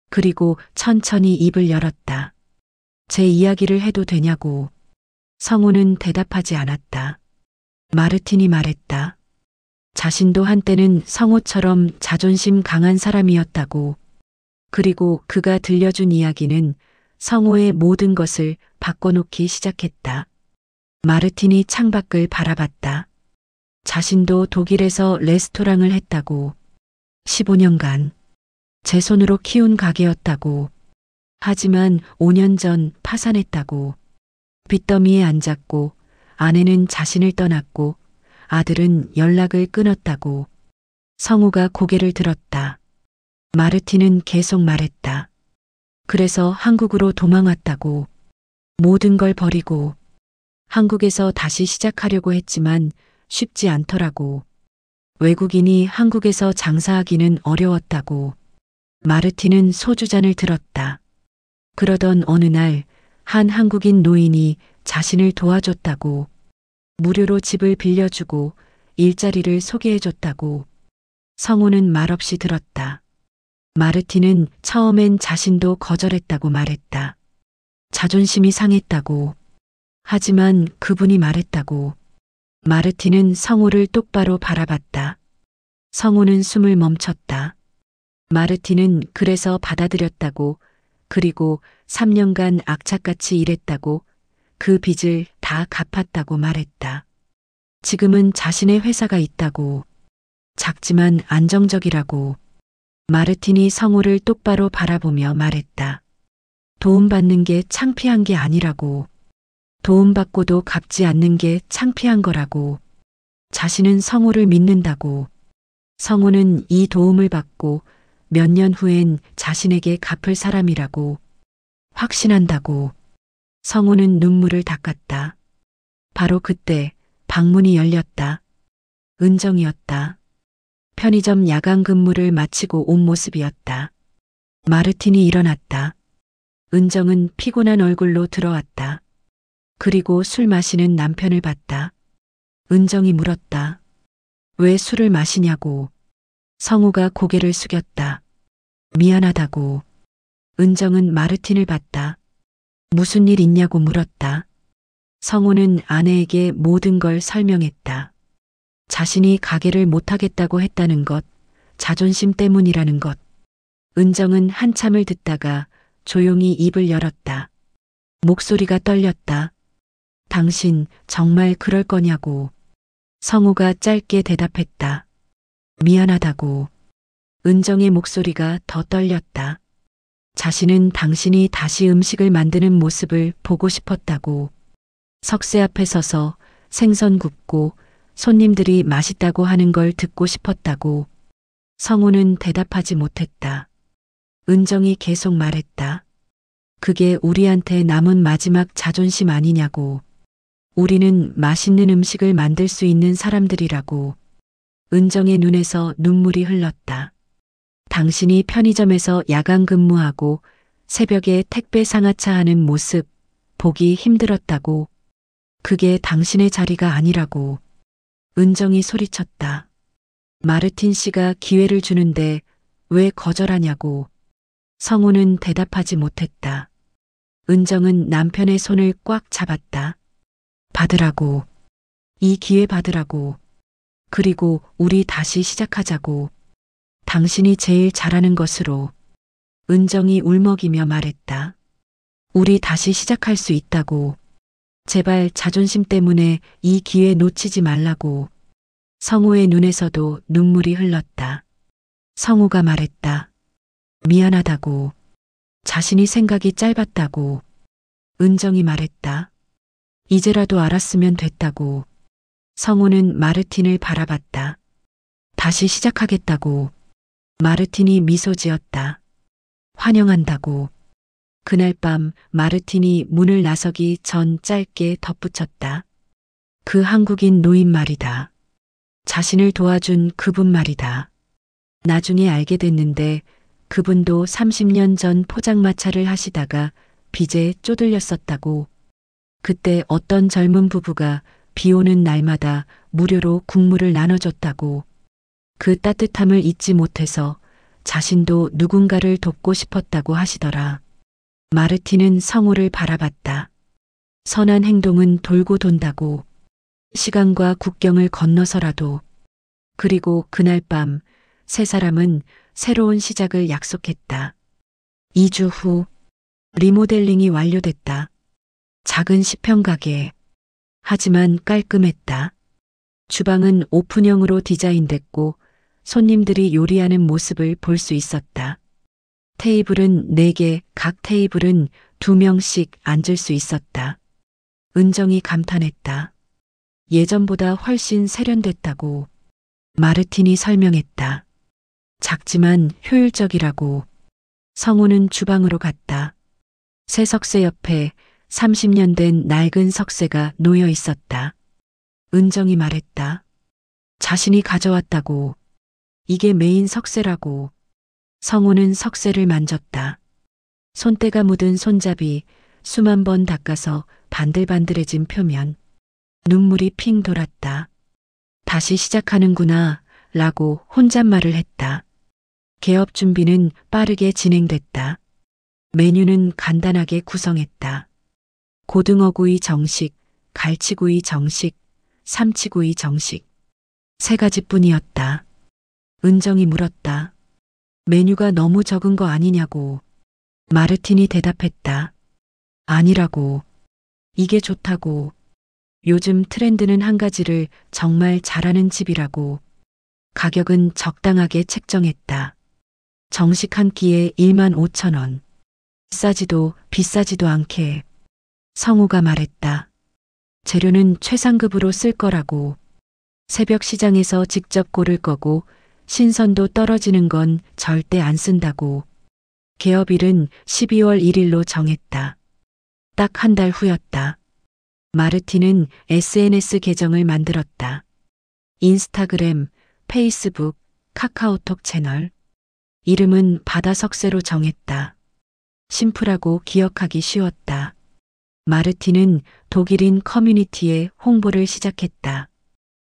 그리고 천천히 입을 열었다. 제 이야기를 해도 되냐고. 성우는 대답하지 않았다. 마르틴이 말했다. 자신도 한때는 성우처럼 자존심 강한 사람이었다고. 그리고 그가 들려준 이야기는 성우의 모든 것을 바꿔놓기 시작했다. 마르틴이 창밖을 바라봤다. 자신도 독일에서 레스토랑을 했다고. 15년간 제 손으로 키운 가게였다고. 하지만 5년 전 파산했다고. 빚더미에 앉았고 아내는 자신을 떠났고 아들은 연락을 끊었다고. 성우가 고개를 들었다. 마르틴은 계속 말했다. 그래서 한국으로 도망왔다고. 모든 걸 버리고. 한국에서 다시 시작하려고 했지만 쉽지 않더라고. 외국인이 한국에서 장사하기는 어려웠다고. 마르틴은 소주잔을 들었다. 그러던 어느 날 한 한국인 노인이 자신을 도와줬다고. 무료로 집을 빌려주고 일자리를 소개해줬다고. 성우는 말없이 들었다. 마르틴은 처음엔 자신도 거절했다고 말했다. 자존심이 상했다고. 하지만 그분이 말했다고. 마르틴은 성우를 똑바로 바라봤다. 성우는 숨을 멈췄다. 마르틴은 그래서 받아들였다고. 그리고 3년간 악착같이 일했다고. 그 빚을 다 갚았다고 말했다. 지금은 자신의 회사가 있다고. 작지만 안정적이라고. 마르틴이 성우를 똑바로 바라보며 말했다. 도움받는 게 창피한 게 아니라고. 도움받고도 갚지 않는 게 창피한 거라고. 자신은 성우를 믿는다고. 성우는 이 도움을 받고 몇 년 후엔 자신에게 갚을 사람이라고. 확신한다고. 성우는 눈물을 닦았다. 바로 그때 방문이 열렸다. 은정이었다. 편의점 야간 근무를 마치고 온 모습이었다. 마르틴이 일어났다. 은정은 피곤한 얼굴로 들어왔다. 그리고 술 마시는 남편을 봤다. 은정이 물었다. 왜 술을 마시냐고. 성우가 고개를 숙였다. 미안하다고. 은정은 마르틴을 봤다. 무슨 일 있냐고 물었다. 성우는 아내에게 모든 걸 설명했다. 자신이 가게를 못하겠다고 했다는 것, 자존심 때문이라는 것. 은정은 한참을 듣다가 조용히 입을 열었다. 목소리가 떨렸다. 당신 정말 그럴 거냐고. 성우가 짧게 대답했다. 미안하다고. 은정의 목소리가 더 떨렸다. 자신은 당신이 다시 음식을 만드는 모습을 보고 싶었다고. 석쇠 앞에 서서 생선 굽고 손님들이 맛있다고 하는 걸 듣고 싶었다고. 성우는 대답하지 못했다. 은정이 계속 말했다. 그게 우리한테 남은 마지막 자존심 아니냐고. 우리는 맛있는 음식을 만들 수 있는 사람들이라고. 은정의 눈에서 눈물이 흘렀다. 당신이 편의점에서 야간 근무하고 새벽에 택배 상하차 하는 모습 보기 힘들었다고. 그게 당신의 자리가 아니라고. 은정이 소리쳤다. 마르틴 씨가 기회를 주는데 왜 거절하냐고. 성우는 대답하지 못했다. 은정은 남편의 손을 꽉 잡았다. 받으라고. 이 기회 받으라고. 그리고 우리 다시 시작하자고. 당신이 제일 잘하는 것으로. 은정이 울먹이며 말했다. 우리 다시 시작할 수 있다고. 제발 자존심 때문에 이 기회 놓치지 말라고. 성우의 눈에서도 눈물이 흘렀다. 성우가 말했다. 미안하다고. 자신이 생각이 짧았다고. 은정이 말했다. 이제라도 알았으면 됐다고. 성우는 마르틴을 바라봤다. 다시 시작하겠다고. 마르틴이 미소 지었다. 환영한다고. 그날 밤 마르틴이 문을 나서기 전 짧게 덧붙였다. 그 한국인 노인 말이다. 자신을 도와준 그분 말이다. 나중에 알게 됐는데 그분도 30년 전 포장마차를 하시다가 빚에 쪼들렸었다고. 그때 어떤 젊은 부부가 비 오는 날마다 무료로 국물을 나눠줬다고. 그 따뜻함을 잊지 못해서 자신도 누군가를 돕고 싶었다고 하시더라. 마르틴은 성우를 바라봤다. 선한 행동은 돌고 돈다고. 시간과 국경을 건너서라도. 그리고 그날 밤 세 사람은 새로운 시작을 약속했다. 2주 후 리모델링이 완료됐다. 작은 10평 가게. 하지만 깔끔했다. 주방은 오픈형으로 디자인됐고 손님들이 요리하는 모습을 볼 수 있었다. 테이블은 4개, 각 테이블은 2명씩 앉을 수 있었다. 은정이 감탄했다. 예전보다 훨씬 세련됐다고. 마르틴이 설명했다. 작지만 효율적이라고. 성우는 주방으로 갔다. 새 석쇠 옆에 30년 된 낡은 석쇠가 놓여 있었다. 은정이 말했다. 자신이 가져왔다고. 이게 메인 석쇠라고. 성우는 석쇠를 만졌다. 손때가 묻은 손잡이, 수만 번 닦아서 반들반들해진 표면. 눈물이 핑 돌았다. 다시 시작하는구나 라고 혼잣말을 했다. 개업 준비는 빠르게 진행됐다. 메뉴는 간단하게 구성했다. 고등어구이 정식, 갈치구이 정식, 삼치구이 정식. 3가지뿐이었다. 은정이 물었다. 메뉴가 너무 적은 거 아니냐고. 마르틴이 대답했다. 아니라고. 이게 좋다고. 요즘 트렌드는 한 가지를 정말 잘하는 집이라고. 가격은 적당하게 책정했다. 정식 한 끼에 15,000원. 비싸지도 않게. 성우가 말했다. 재료는 최상급으로 쓸 거라고. 새벽 시장에서 직접 고를 거고 신선도 떨어지는 건 절대 안 쓴다고. 개업일은 12월 1일로 정했다. 딱 한 달 후였다. 마르틴은 SNS 계정을 만들었다. 인스타그램, 페이스북, 카카오톡 채널. 이름은 바다석쇠로 정했다. 심플하고 기억하기 쉬웠다. 마르틴은 독일인 커뮤니티에 홍보를 시작했다.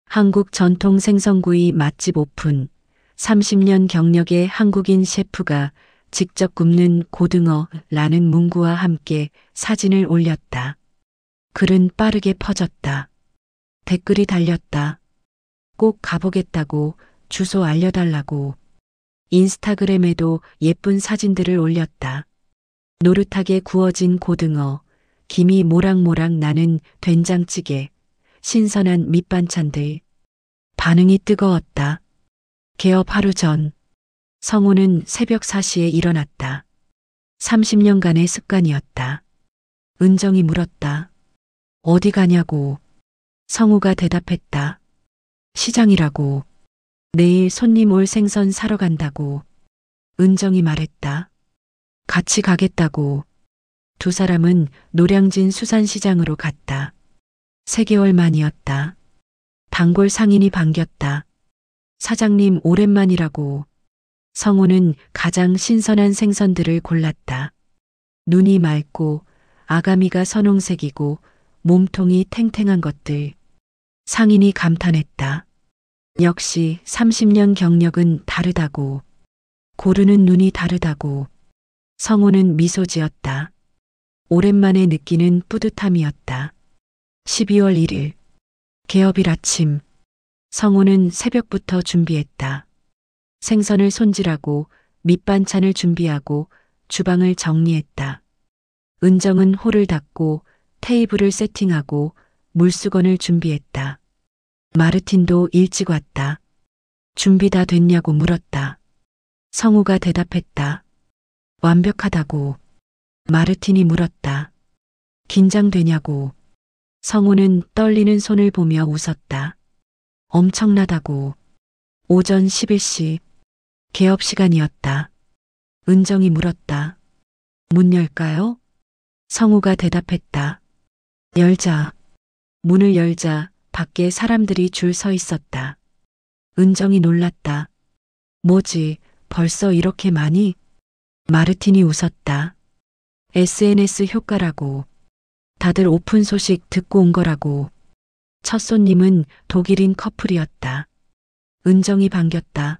한국 전통 생선구이 맛집 오픈. 30년 경력의 한국인 셰프가 직접 굽는 고등어라는 문구와 함께 사진을 올렸다. 글은 빠르게 퍼졌다. 댓글이 달렸다. 꼭 가보겠다고, 주소 알려달라고. 인스타그램에도 예쁜 사진들을 올렸다. 노릇하게 구워진 고등어, 김이 모락모락 나는 된장찌개, 신선한 밑반찬들. 반응이 뜨거웠다. 개업 하루 전, 성우는 새벽 4시에 일어났다. 30년간의 습관이었다. 은정이 물었다. 어디 가냐고. 성우가 대답했다. 시장이라고. 내일 손님 올 생선 사러 간다고. 은정이 말했다. 같이 가겠다고. 두 사람은 노량진 수산시장으로 갔다. 3개월 만이었다. 단골 상인이 반겼다. 사장님 오랜만이라고. 성우는 가장 신선한 생선들을 골랐다. 눈이 맑고 아가미가 선홍색이고 몸통이 탱탱한 것들. 상인이 감탄했다. 역시 30년 경력은 다르다고. 고르는 눈이 다르다고. 성우는 미소 지었다. 오랜만에 느끼는 뿌듯함이었다. 12월 1일. 개업일 아침. 성우는 새벽부터 준비했다. 생선을 손질하고 밑반찬을 준비하고 주방을 정리했다. 은정은 홀을 닦고 테이블을 세팅하고 물수건을 준비했다. 마르틴도 일찍 왔다. 준비 다 됐냐고 물었다. 성우가 대답했다. 완벽하다고. 마르틴이 물었다. 긴장되냐고. 성우는 떨리는 손을 보며 웃었다. 엄청나다고. 오전 11시. 개업 시간이었다. 은정이 물었다. 문 열까요? 성우가 대답했다. 열자. 문을 열자 밖에 사람들이 줄 서 있었다. 은정이 놀랐다. 뭐지, 벌써 이렇게 많이? 마르틴이 웃었다. SNS 효과라고. 다들 오픈 소식 듣고 온 거라고. 첫 손님은 독일인 커플이었다. 은정이 반겼다.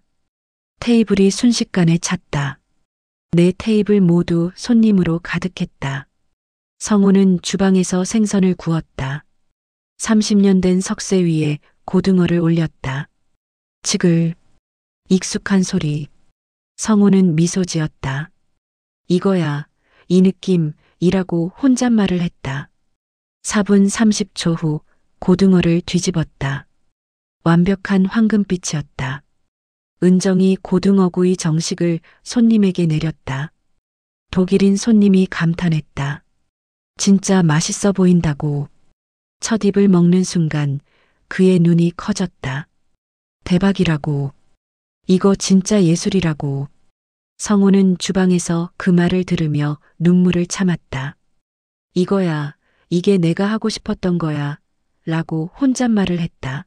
테이블이 순식간에 찼다. 네 테이블 모두 손님으로 가득했다. 성우는 주방에서 생선을 구웠다. 30년 된 석쇠 위에 고등어를 올렸다. 지글. 익숙한 소리. 성우는 미소 지었다. 이거야, 이 느낌이라고 혼잣말을 했다. 4분 30초 후 고등어를 뒤집었다. 완벽한 황금빛이었다. 은정이 고등어구이 정식을 손님에게 내렸다. 독일인 손님이 감탄했다. 진짜 맛있어 보인다고. 첫 입을 먹는 순간 그의 눈이 커졌다. 대박이라고. 이거 진짜 예술이라고. 성우는 주방에서 그 말을 들으며 눈물을 참았다. 이거야, 이게 내가 하고 싶었던 거야, 라고 혼잣말을 했다.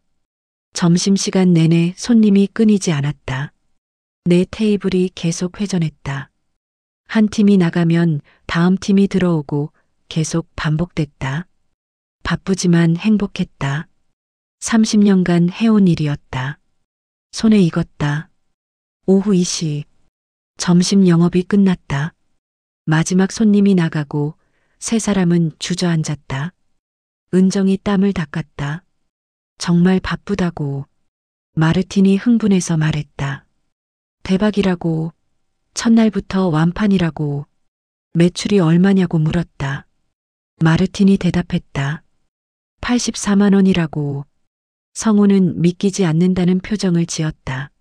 점심시간 내내 손님이 끊이지 않았다. 내 테이블이 계속 회전했다. 한 팀이 나가면 다음 팀이 들어오고 계속 반복됐다. 바쁘지만 행복했다. 30년간 해온 일이었다. 손에 익었다. 오후 2시. 점심 영업이 끝났다. 마지막 손님이 나가고 세 사람은 주저앉았다. 은정이 땀을 닦았다. 정말 바쁘다고. 마르틴이 흥분해서 말했다. 대박이라고. 첫날부터 완판이라고. 매출이 얼마냐고 물었다. 마르틴이 대답했다. 84만 원이라고. 성우는 믿기지 않는다는 표정을 지었다.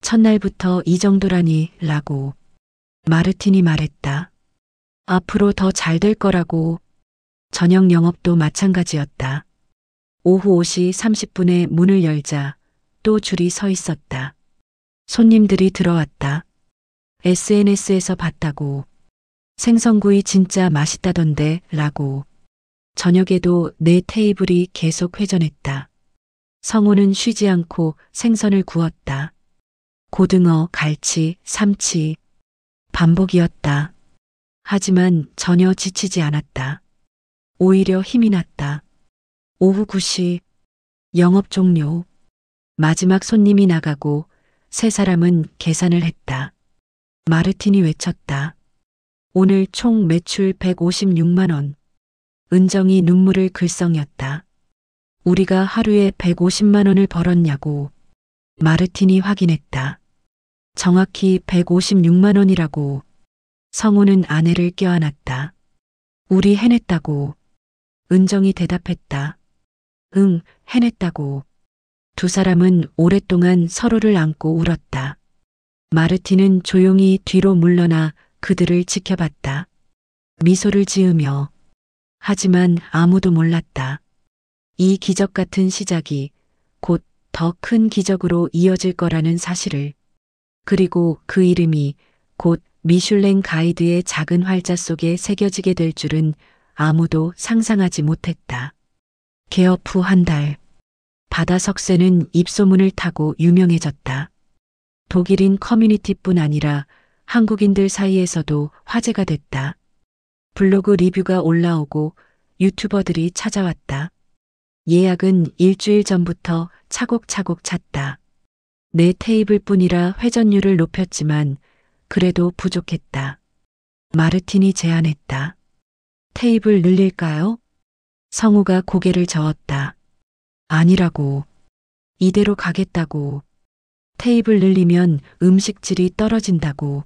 첫날부터 이 정도라니 라고. 마르틴이 말했다. 앞으로 더 잘 될 거라고. 저녁 영업도 마찬가지였다. 오후 5시 30분에 문을 열자 또 줄이 서 있었다. 손님들이 들어왔다. SNS에서 봤다고. 생선구이 진짜 맛있다던데 라고. 저녁에도 내 테이블이 계속 회전했다. 성우는 쉬지 않고 생선을 구웠다. 고등어, 갈치, 삼치. 반복이었다. 하지만 전혀 지치지 않았다. 오히려 힘이 났다. 오후 9시. 영업 종료. 마지막 손님이 나가고 세 사람은 계산을 했다. 마르틴이 외쳤다. 오늘 총 매출 156만 원. 은정이 눈물을 글썽였다. 우리가 하루에 150만 원을 벌었냐고. 마르틴이 확인했다. 정확히 156만 원이라고. 성우는 아내를 껴안았다. 우리 해냈다고. 은정이 대답했다. 응, 해냈다고. 두 사람은 오랫동안 서로를 안고 울었다. 마르틴은 조용히 뒤로 물러나 그들을 지켜봤다. 미소를 지으며. 하지만 아무도 몰랐다. 이 기적 같은 시작이 곧 더 큰 기적으로 이어질 거라는 사실을. 그리고 그 이름이 곧 미슐랭 가이드의 작은 활자 속에 새겨지게 될 줄은 아무도 상상하지 못했다. 개업 후 한 달. 바다 석쇠는 입소문을 타고 유명해졌다. 독일인 커뮤니티뿐 아니라 한국인들 사이에서도 화제가 됐다. 블로그 리뷰가 올라오고 유튜버들이 찾아왔다. 예약은 일주일 전부터 차곡차곡 찼다. 내 테이블뿐이라 회전율을 높였지만 그래도 부족했다. 마르틴이 제안했다. 테이블 늘릴까요? 성우가 고개를 저었다. 아니라고. 이대로 가겠다고. 테이블 늘리면 음식질이 떨어진다고.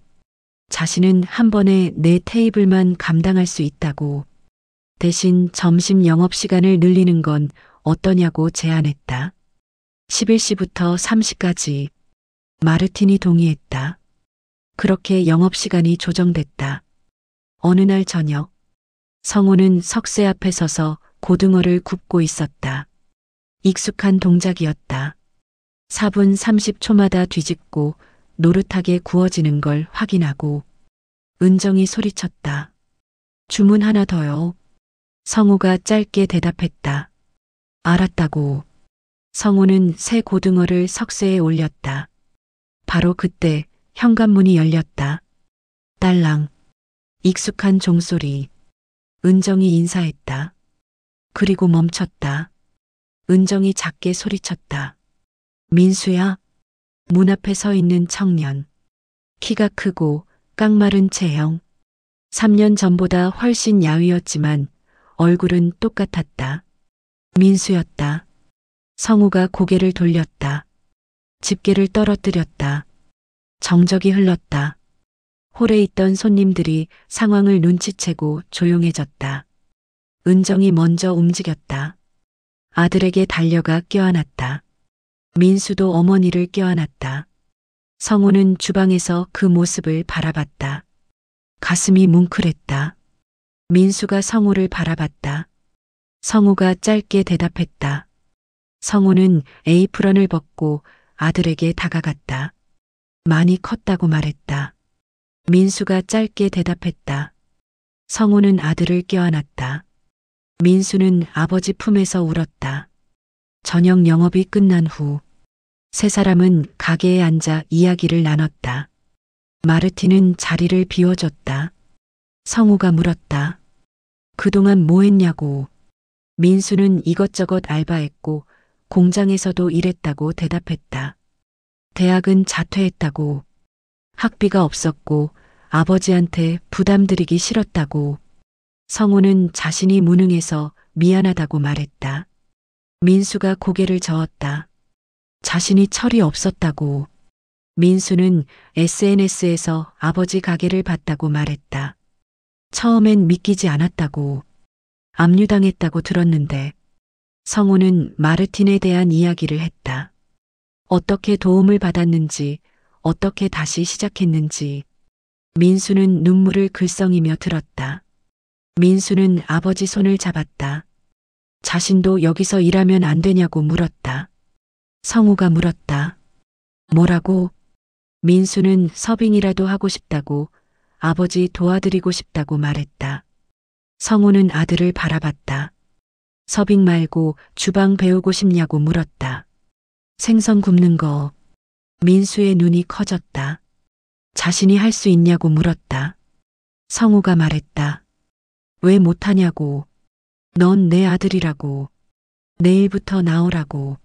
자신은 한 번에 내 테이블만 감당할 수 있다고. 대신 점심 영업시간을 늘리는 건 어떠냐고 제안했다. 11시부터 3시까지. 마르틴이 동의했다. 그렇게 영업시간이 조정됐다. 어느 날 저녁. 성우는 석쇠 앞에 서서 고등어를 굽고 있었다. 익숙한 동작이었다. 4분 30초마다 뒤집고 노릇하게 구워지는 걸 확인하고 은정이 소리쳤다. 주문 하나 더요. 성우가 짧게 대답했다. 알았다고. 성우는 새 고등어를 석쇠에 올렸다. 바로 그때 현관문이 열렸다. 딸랑. 익숙한 종소리. 은정이 인사했다. 그리고 멈췄다. 은정이 작게 소리쳤다. 민수야? 문 앞에 서 있는 청년. 키가 크고 깡마른 체형. 3년 전보다 훨씬 야위었지만 얼굴은 똑같았다. 민수였다. 성우가 고개를 돌렸다. 집게를 떨어뜨렸다. 정적이 흘렀다. 홀에 있던 손님들이 상황을 눈치채고 조용해졌다. 은정이 먼저 움직였다. 아들에게 달려가 껴안았다. 민수도 어머니를 껴안았다. 성우는 주방에서 그 모습을 바라봤다. 가슴이 뭉클했다. 민수가 성우를 바라봤다. 성우가 짧게 대답했다. 성우는 에이프런을 벗고 아들에게 다가갔다. 많이 컸다고 말했다. 민수가 짧게 대답했다. 성우는 아들을 껴안았다. 민수는 아버지 품에서 울었다. 저녁 영업이 끝난 후 세 사람은 가게에 앉아 이야기를 나눴다. 마르틴은 자리를 비워줬다. 성우가 물었다. 그동안 뭐 했냐고. 민수는 이것저것 알바했고 공장에서도 일했다고 대답했다. 대학은 자퇴했다고. 학비가 없었고 아버지한테 부담드리기 싫었다고. 성우는 자신이 무능해서 미안하다고 말했다. 민수가 고개를 저었다. 자신이 철이 없었다고. 민수는 SNS에서 아버지 가게를 봤다고 말했다. 처음엔 믿기지 않았다고. 압류당했다고 들었는데. 성우는 마르틴에 대한 이야기를 했다. 어떻게 도움을 받았는지, 어떻게 다시 시작했는지. 민수는 눈물을 글썽이며 들었다. 민수는 아버지 손을 잡았다. 자신도 여기서 일하면 안 되냐고 물었다. 성우가 물었다. 뭐라고? 민수는 서빙이라도 하고 싶다고, 아버지 도와드리고 싶다고 말했다. 성우는 아들을 바라봤다. 서빙 말고 주방 배우고 싶냐고 물었다. 생선 굽는 거. 민수의 눈이 커졌다. 자신이 할 수 있냐고 물었다. 성우가 말했다. 왜 못하냐고. 넌 내 아들이라고. 내일부터 나오라고.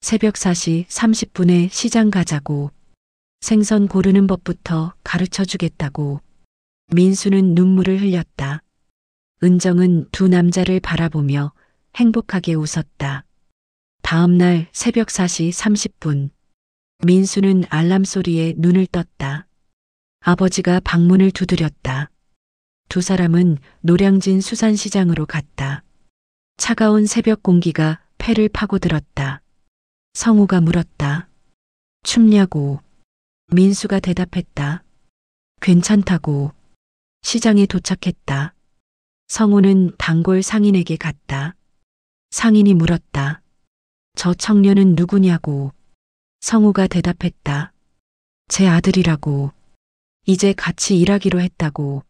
새벽 4시 30분에 시장 가자고. 생선 고르는 법부터 가르쳐 주겠다고. 민수는 눈물을 흘렸다. 은정은 두 남자를 바라보며 행복하게 웃었다. 다음 날 새벽 4시 30분. 민수는 알람 소리에 눈을 떴다. 아버지가 방문을 두드렸다. 두 사람은 노량진 수산시장으로 갔다. 차가운 새벽 공기가 폐를 파고들었다. 성우가 물었다. 춥냐고. 민수가 대답했다. 괜찮다고. 시장에 도착했다. 성우는 단골 상인에게 갔다. 상인이 물었다. 저 청년은 누구냐고. 성우가 대답했다. 제 아들이라고. 이제 같이 일하기로 했다고.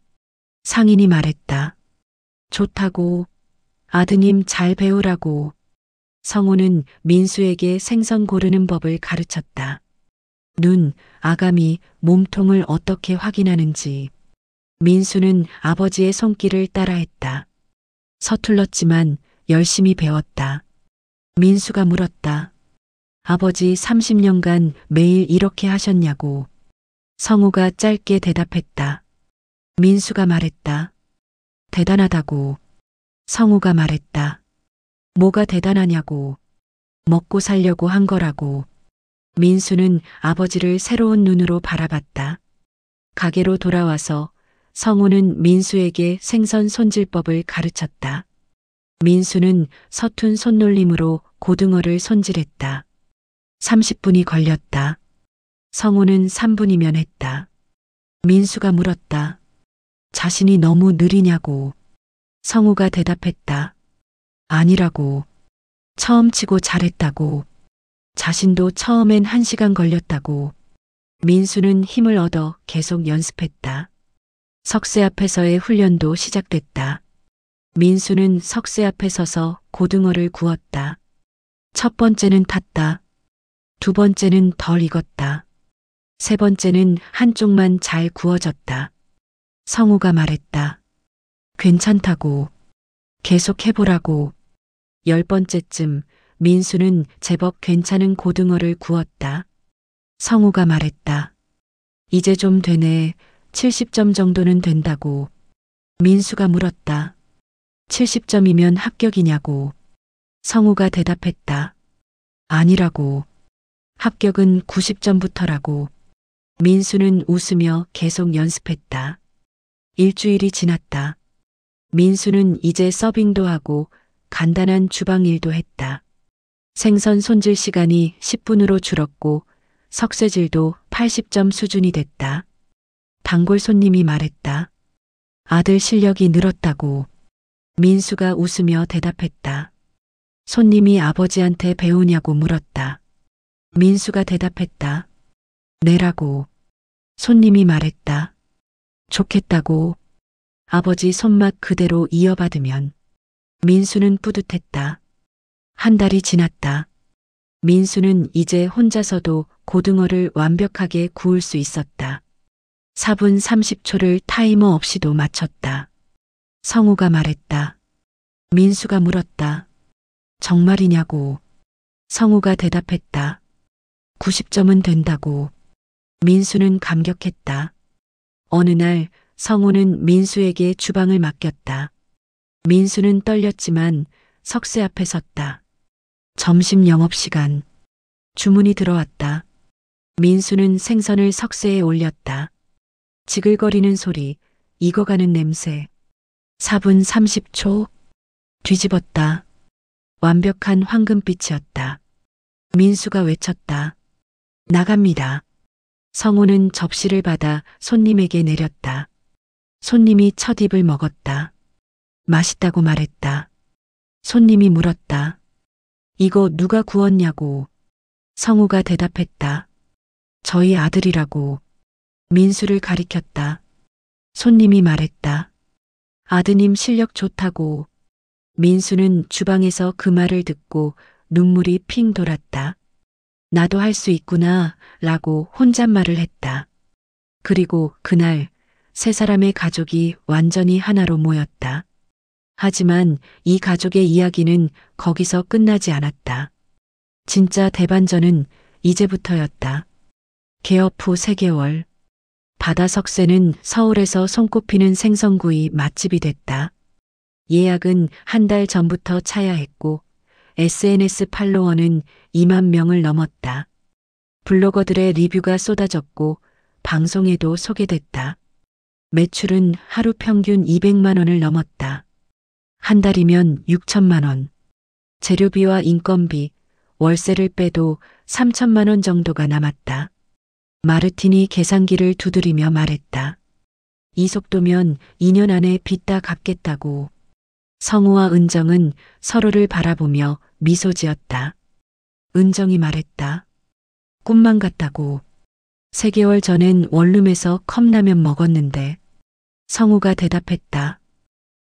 상인이 말했다. 좋다고. 아드님 잘 배우라고. 성우는 민수에게 생선 고르는 법을 가르쳤다. 눈, 아가미, 몸통을 어떻게 확인하는지. 민수는 아버지의 손길을 따라했다. 서툴렀지만 열심히 배웠다. 민수가 물었다. 아버지 30년간 매일 이렇게 하셨냐고. 성우가 짧게 대답했다. 민수가 말했다. 대단하다고. 성우가 말했다. 뭐가 대단하냐고. 먹고 살려고 한 거라고. 민수는 아버지를 새로운 눈으로 바라봤다. 가게로 돌아와서 성우는 민수에게 생선 손질법을 가르쳤다. 민수는 서툰 손놀림으로 고등어를 손질했다. 30분이 걸렸다. 성우는 3분이면 했다. 민수가 물었다. 자신이 너무 느리냐고. 성우가 대답했다. 아니라고. 처음 치고 잘했다고. 자신도 처음엔 1시간 걸렸다고. 민수는 힘을 얻어 계속 연습했다. 석쇠 앞에서의 훈련도 시작됐다. 민수는 석쇠 앞에 서서 고등어를 구웠다. 첫 번째는 탔다. 두 번째는 덜 익었다. 세 번째는 한쪽만 잘 구워졌다. 성우가 말했다. 괜찮다고. 계속 해보라고. 10번째쯤 민수는 제법 괜찮은 고등어를 구웠다. 성우가 말했다. 이제 좀 되네. 70점 정도는 된다고. 민수가 물었다. 70점이면 합격이냐고. 성우가 대답했다. 아니라고. 합격은 90점부터라고. 민수는 웃으며 계속 연습했다. 일주일이 지났다. 민수는 이제 서빙도 하고 간단한 주방 일도 했다. 생선 손질 시간이 10분으로 줄었고 석쇠질도 80점 수준이 됐다. 단골 손님이 말했다. 아들 실력이 늘었다고. 민수가 웃으며 대답했다. 손님이 아버지한테 배우냐고 물었다. 민수가 대답했다. 네라고. 손님이 말했다. 좋겠다고. 아버지 손맛 그대로 이어받으면. 민수는 뿌듯했다. 한 달이 지났다. 민수는 이제 혼자서도 고등어를 완벽하게 구울 수 있었다. 4분 30초를 타이머 없이도 맞췄다. 성우가 말했다. 민수가 물었다. 정말이냐고. 성우가 대답했다. 90점은 된다고. 민수는 감격했다. 어느 날 성우는 민수에게 주방을 맡겼다. 민수는 떨렸지만 석쇠 앞에 섰다. 점심 영업시간. 주문이 들어왔다. 민수는 생선을 석쇠에 올렸다. 지글거리는 소리, 익어가는 냄새. 4분 30초. 뒤집었다. 완벽한 황금빛이었다. 민수가 외쳤다. 나갑니다. 성우는 접시를 받아 손님에게 내렸다. 손님이 첫 입을 먹었다. 맛있다고 말했다. 손님이 물었다. 이거 누가 구웠냐고. 성우가 대답했다. 저희 아들이라고. 민수를 가리켰다. 손님이 말했다. 아드님 실력 좋다고. 민수는 주방에서 그 말을 듣고 눈물이 핑 돌았다. 나도 할 수 있구나 라고 혼잣말을 했다. 그리고 그날 세 사람의 가족이 완전히 하나로 모였다. 하지만 이 가족의 이야기는 거기서 끝나지 않았다. 진짜 대반전은 이제부터였다. 개업 후 3개월. 바다 석쇠는 서울에서 손꼽히는 생선구이 맛집이 됐다. 예약은 한 달 전부터 차야 했고 SNS 팔로워는 2만 명을 넘었다. 블로거들의 리뷰가 쏟아졌고 방송에도 소개됐다. 매출은 하루 평균 200만 원을 넘었다. 한 달이면 6천만 원. 재료비와 인건비, 월세를 빼도 3천만 원 정도가 남았다. 마르틴이 계산기를 두드리며 말했다. 이 속도면 2년 안에 빚 다 갚겠다고. 성우와 은정은 서로를 바라보며 미소 지었다. 은정이 말했다. 꿈만 같다고. 3개월 전엔 원룸에서 컵라면 먹었는데. 성우가 대답했다.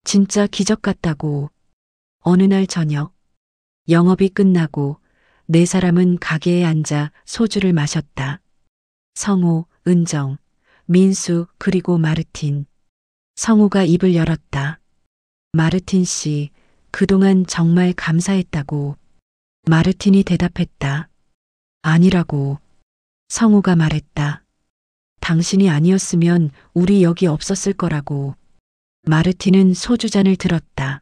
진짜 기적 같다고. 어느 날 저녁. 영업이 끝나고 4사람은 가게에 앉아 소주를 마셨다. 성우, 은정, 민수 그리고 마르틴. 성우가 입을 열었다. 마르틴 씨, 그동안 정말 감사했다고. 마르틴이 대답했다. 아니라고. 성우가 말했다. 당신이 아니었으면 우리 여기 없었을 거라고. 마르틴은 소주잔을 들었다.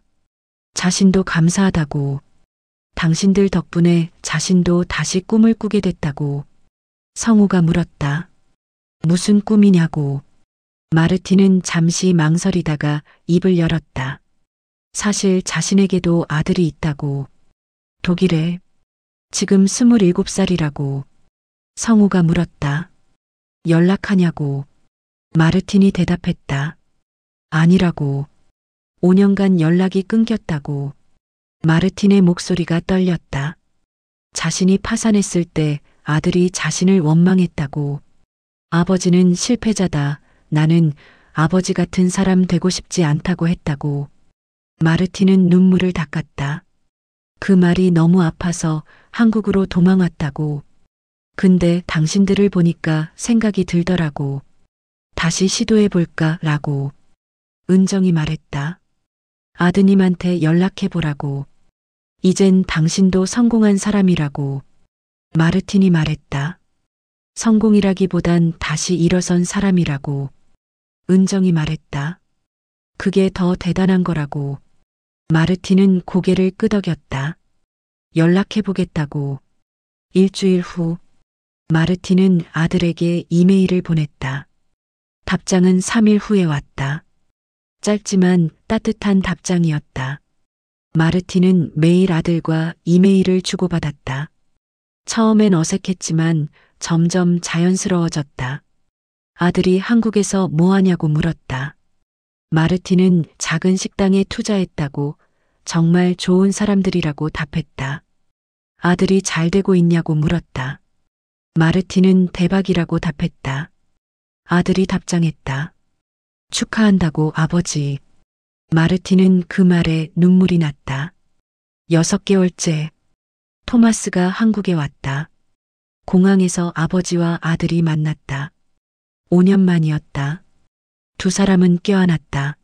자신도 감사하다고. 당신들 덕분에 자신도 다시 꿈을 꾸게 됐다고. 성우가 물었다. 무슨 꿈이냐고. 마르틴은 잠시 망설이다가 입을 열었다. 사실 자신에게도 아들이 있다고. 독일에. 지금 27살이라고. 성우가 물었다. 연락하냐고. 마르틴이 대답했다. 아니라고. 5년간 연락이 끊겼다고. 마르틴의 목소리가 떨렸다. 자신이 파산했을 때 아들이 자신을 원망했다고. 아버지는 실패자다. 나는 아버지 같은 사람 되고 싶지 않다고 했다고. 마르틴은 눈물을 닦았다. 그 말이 너무 아파서 한국으로 도망왔다고. 근데 당신들을 보니까 생각이 들더라고. 다시 시도해볼까 라고. 은정이 말했다. 아드님한테 연락해보라고. 이젠 당신도 성공한 사람이라고. 마르틴이 말했다. 성공이라기보단 다시 일어선 사람이라고. 은정이 말했다. 그게 더 대단한 거라고. 마르틴은 고개를 끄덕였다. 연락해보겠다고. 일주일 후 마르틴은 아들에게 이메일을 보냈다. 답장은 3일 후에 왔다. 짧지만 따뜻한 답장이었다. 마르틴은 매일 아들과 이메일을 주고받았다. 처음엔 어색했지만 점점 자연스러워졌다. 아들이 한국에서 뭐 하냐고 물었다. 마르틴은 작은 식당에 투자했다고 정말 좋은 사람들이라고 답했다. 아들이 잘 되고 있냐고 물었다. 마르틴은 대박이라고 답했다. 아들이 답장했다. 축하한다고 아버지. 마르틴은 그 말에 눈물이 났다. 6개월째. 토마스가 한국에 왔다. 공항에서 아버지와 아들이 만났다. 5년 만이었다. 두 사람은 껴안았다.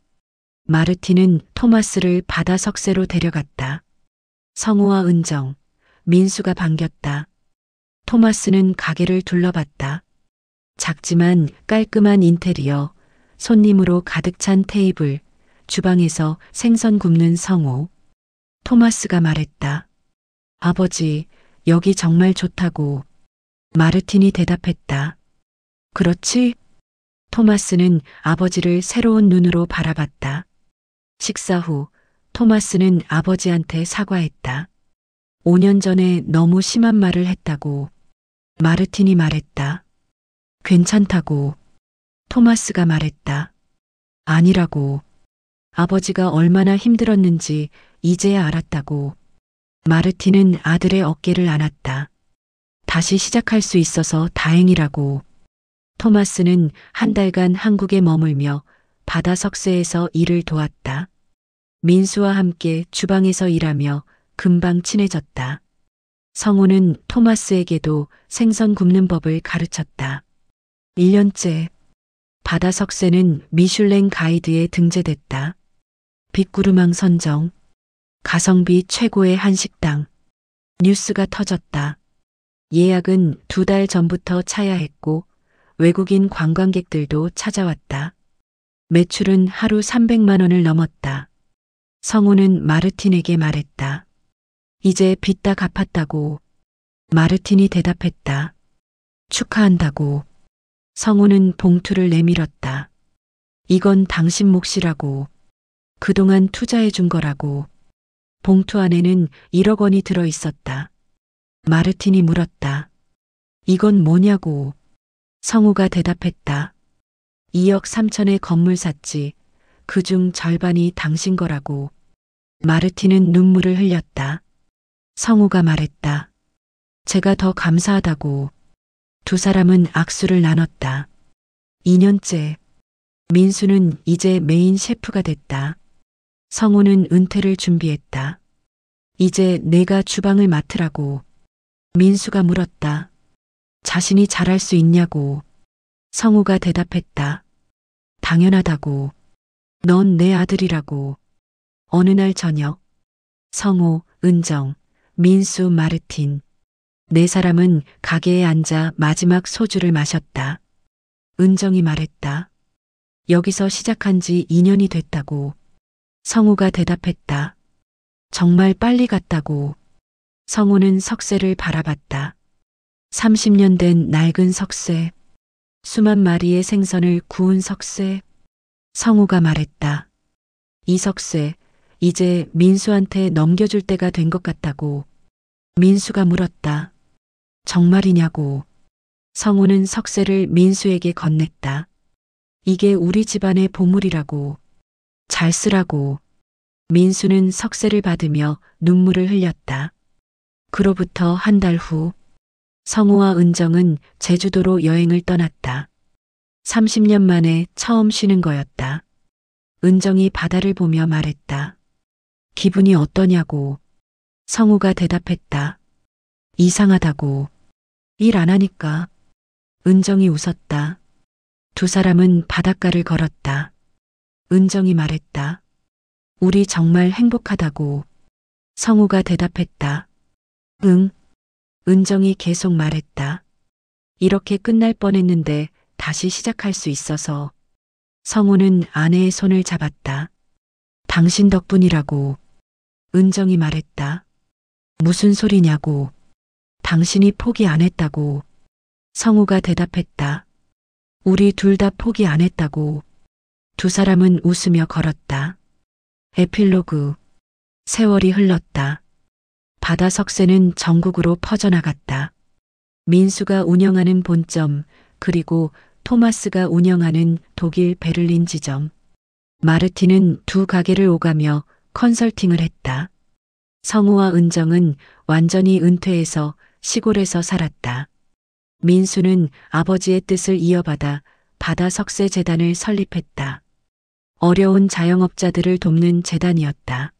마르틴은 토마스를 바다 석쇠로 데려갔다. 성우와 은정, 민수가 반겼다. 토마스는 가게를 둘러봤다. 작지만 깔끔한 인테리어, 손님으로 가득 찬 테이블, 주방에서 생선 굽는 성우. 토마스가 말했다. 아버지, 여기 정말 좋다고. 마르틴이 대답했다. 그렇지? 토마스는 아버지를 새로운 눈으로 바라봤다. 식사 후 토마스는 아버지한테 사과했다. 5년 전에 너무 심한 말을 했다고. 마르틴이 말했다. 괜찮다고. 토마스가 말했다. 아니라고. 아버지가 얼마나 힘들었는지 이제야 알았다고. 마르틴은 아들의 어깨를 안았다. 다시 시작할 수 있어서 다행이라고. 토마스는 한 달간 한국에 머물며 바다 석쇠에서 일을 도왔다. 민수와 함께 주방에서 일하며 금방 친해졌다. 성우는 토마스에게도 생선 굽는 법을 가르쳤다. 1년째 바다 석쇠는 미슐랭 가이드에 등재됐다. 빅구르망 선정, 가성비 최고의 한식당. 뉴스가 터졌다. 예약은 2달 전부터 차야 했고 외국인 관광객들도 찾아왔다. 매출은 하루 300만 원을 넘었다. 성우는 마르틴에게 말했다. 이제 빚 다 갚았다고. 마르틴이 대답했다. 축하한다고. 성우는 봉투를 내밀었다. 이건 당신 몫이라고. 그동안 투자해 준 거라고. 봉투 안에는 1억 원이 들어 있었다. 마르틴이 물었다. 이건 뭐냐고. 성우가 대답했다. 2억 3천의 건물 샀지. 그중 절반이 당신 거라고. 마르틴은 눈물을 흘렸다. 성우가 말했다. 제가 더 감사하다고. 두 사람은 악수를 나눴다. 2년째. 민수는 이제 메인 셰프가 됐다. 성우는 은퇴를 준비했다. 이제 내가 주방을 맡으라고. 민수가 물었다. 자신이 잘할 수 있냐고. 성우가 대답했다. 당연하다고. 넌 내 아들이라고. 어느 날 저녁, 성우, 은정, 민수, 마르틴. 네 사람은 가게에 앉아 마지막 소주를 마셨다. 은정이 말했다. 여기서 시작한 지 2년이 됐다고. 성우가 대답했다. 정말 빨리 갔다고. 성우는 석쇠를 바라봤다. 30년 된 낡은 석쇠. 수만 마리의 생선을 구운 석쇠. 성우가 말했다. 이 석쇠, 이제 민수한테 넘겨줄 때가 된 것 같다고. 민수가 물었다. 정말이냐고. 성우는 석쇠를 민수에게 건넸다. 이게 우리 집안의 보물이라고. 잘 쓰라고. 민수는 석쇠를 받으며 눈물을 흘렸다. 그로부터 한 달 후, 성우와 은정은 제주도로 여행을 떠났다. 30년 만에 처음 쉬는 거였다. 은정이 바다를 보며 말했다. 기분이 어떠냐고. 성우가 대답했다. 이상하다고. 일 안 하니까. 은정이 웃었다. 두 사람은 바닷가를 걸었다. 은정이 말했다. 우리 정말 행복하다고. 성우가 대답했다. 응. 은정이 계속 말했다. 이렇게 끝날 뻔했는데 다시 시작할 수 있어서. 성우는 아내의 손을 잡았다. 당신 덕분이라고. 은정이 말했다. 무슨 소리냐고. 당신이 포기 안 했다고. 성우가 대답했다. 우리 둘 다 포기 안 했다고. 두 사람은 웃으며 걸었다. 에필로그. 세월이 흘렀다. 바다 석쇠는 전국으로 퍼져나갔다. 민수가 운영하는 본점, 그리고 토마스가 운영하는 독일 베를린 지점. 마르틴은 두 가게를 오가며 컨설팅을 했다. 성우와 은정은 완전히 은퇴해서 시골에서 살았다. 민수는 아버지의 뜻을 이어받아 바다 석쇠 재단을 설립했다. 어려운 자영업자들을 돕는 재단이었다.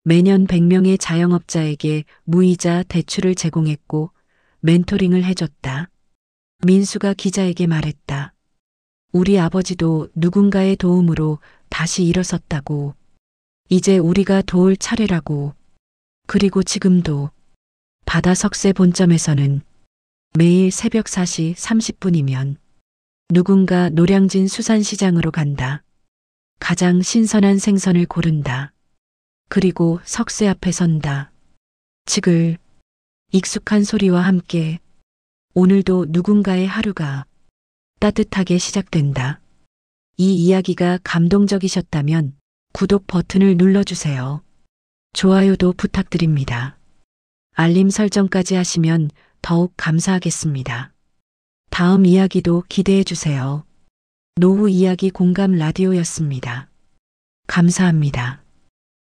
매년 100명의 자영업자에게 무이자 대출을 제공했고 멘토링을 해줬다. 민수가 기자에게 말했다. 우리 아버지도 누군가의 도움으로 다시 일어섰다고. 이제 우리가 도울 차례라고. 그리고 지금도 바다 석쇠 본점에서는 매일 새벽 4시 30분이면 누군가 노량진 수산시장으로 간다. 가장 신선한 생선을 고른다. 그리고 석쇠 앞에 선다. 지글 익숙한 소리와 함께 오늘도 누군가의 하루가 따뜻하게 시작된다. 이 이야기가 감동적이셨다면 구독 버튼을 눌러주세요. 좋아요도 부탁드립니다. 알림 설정까지 하시면 더욱 감사하겠습니다. 다음 이야기도 기대해 주세요. 노후 이야기 공감 라디오였습니다. 감사합니다.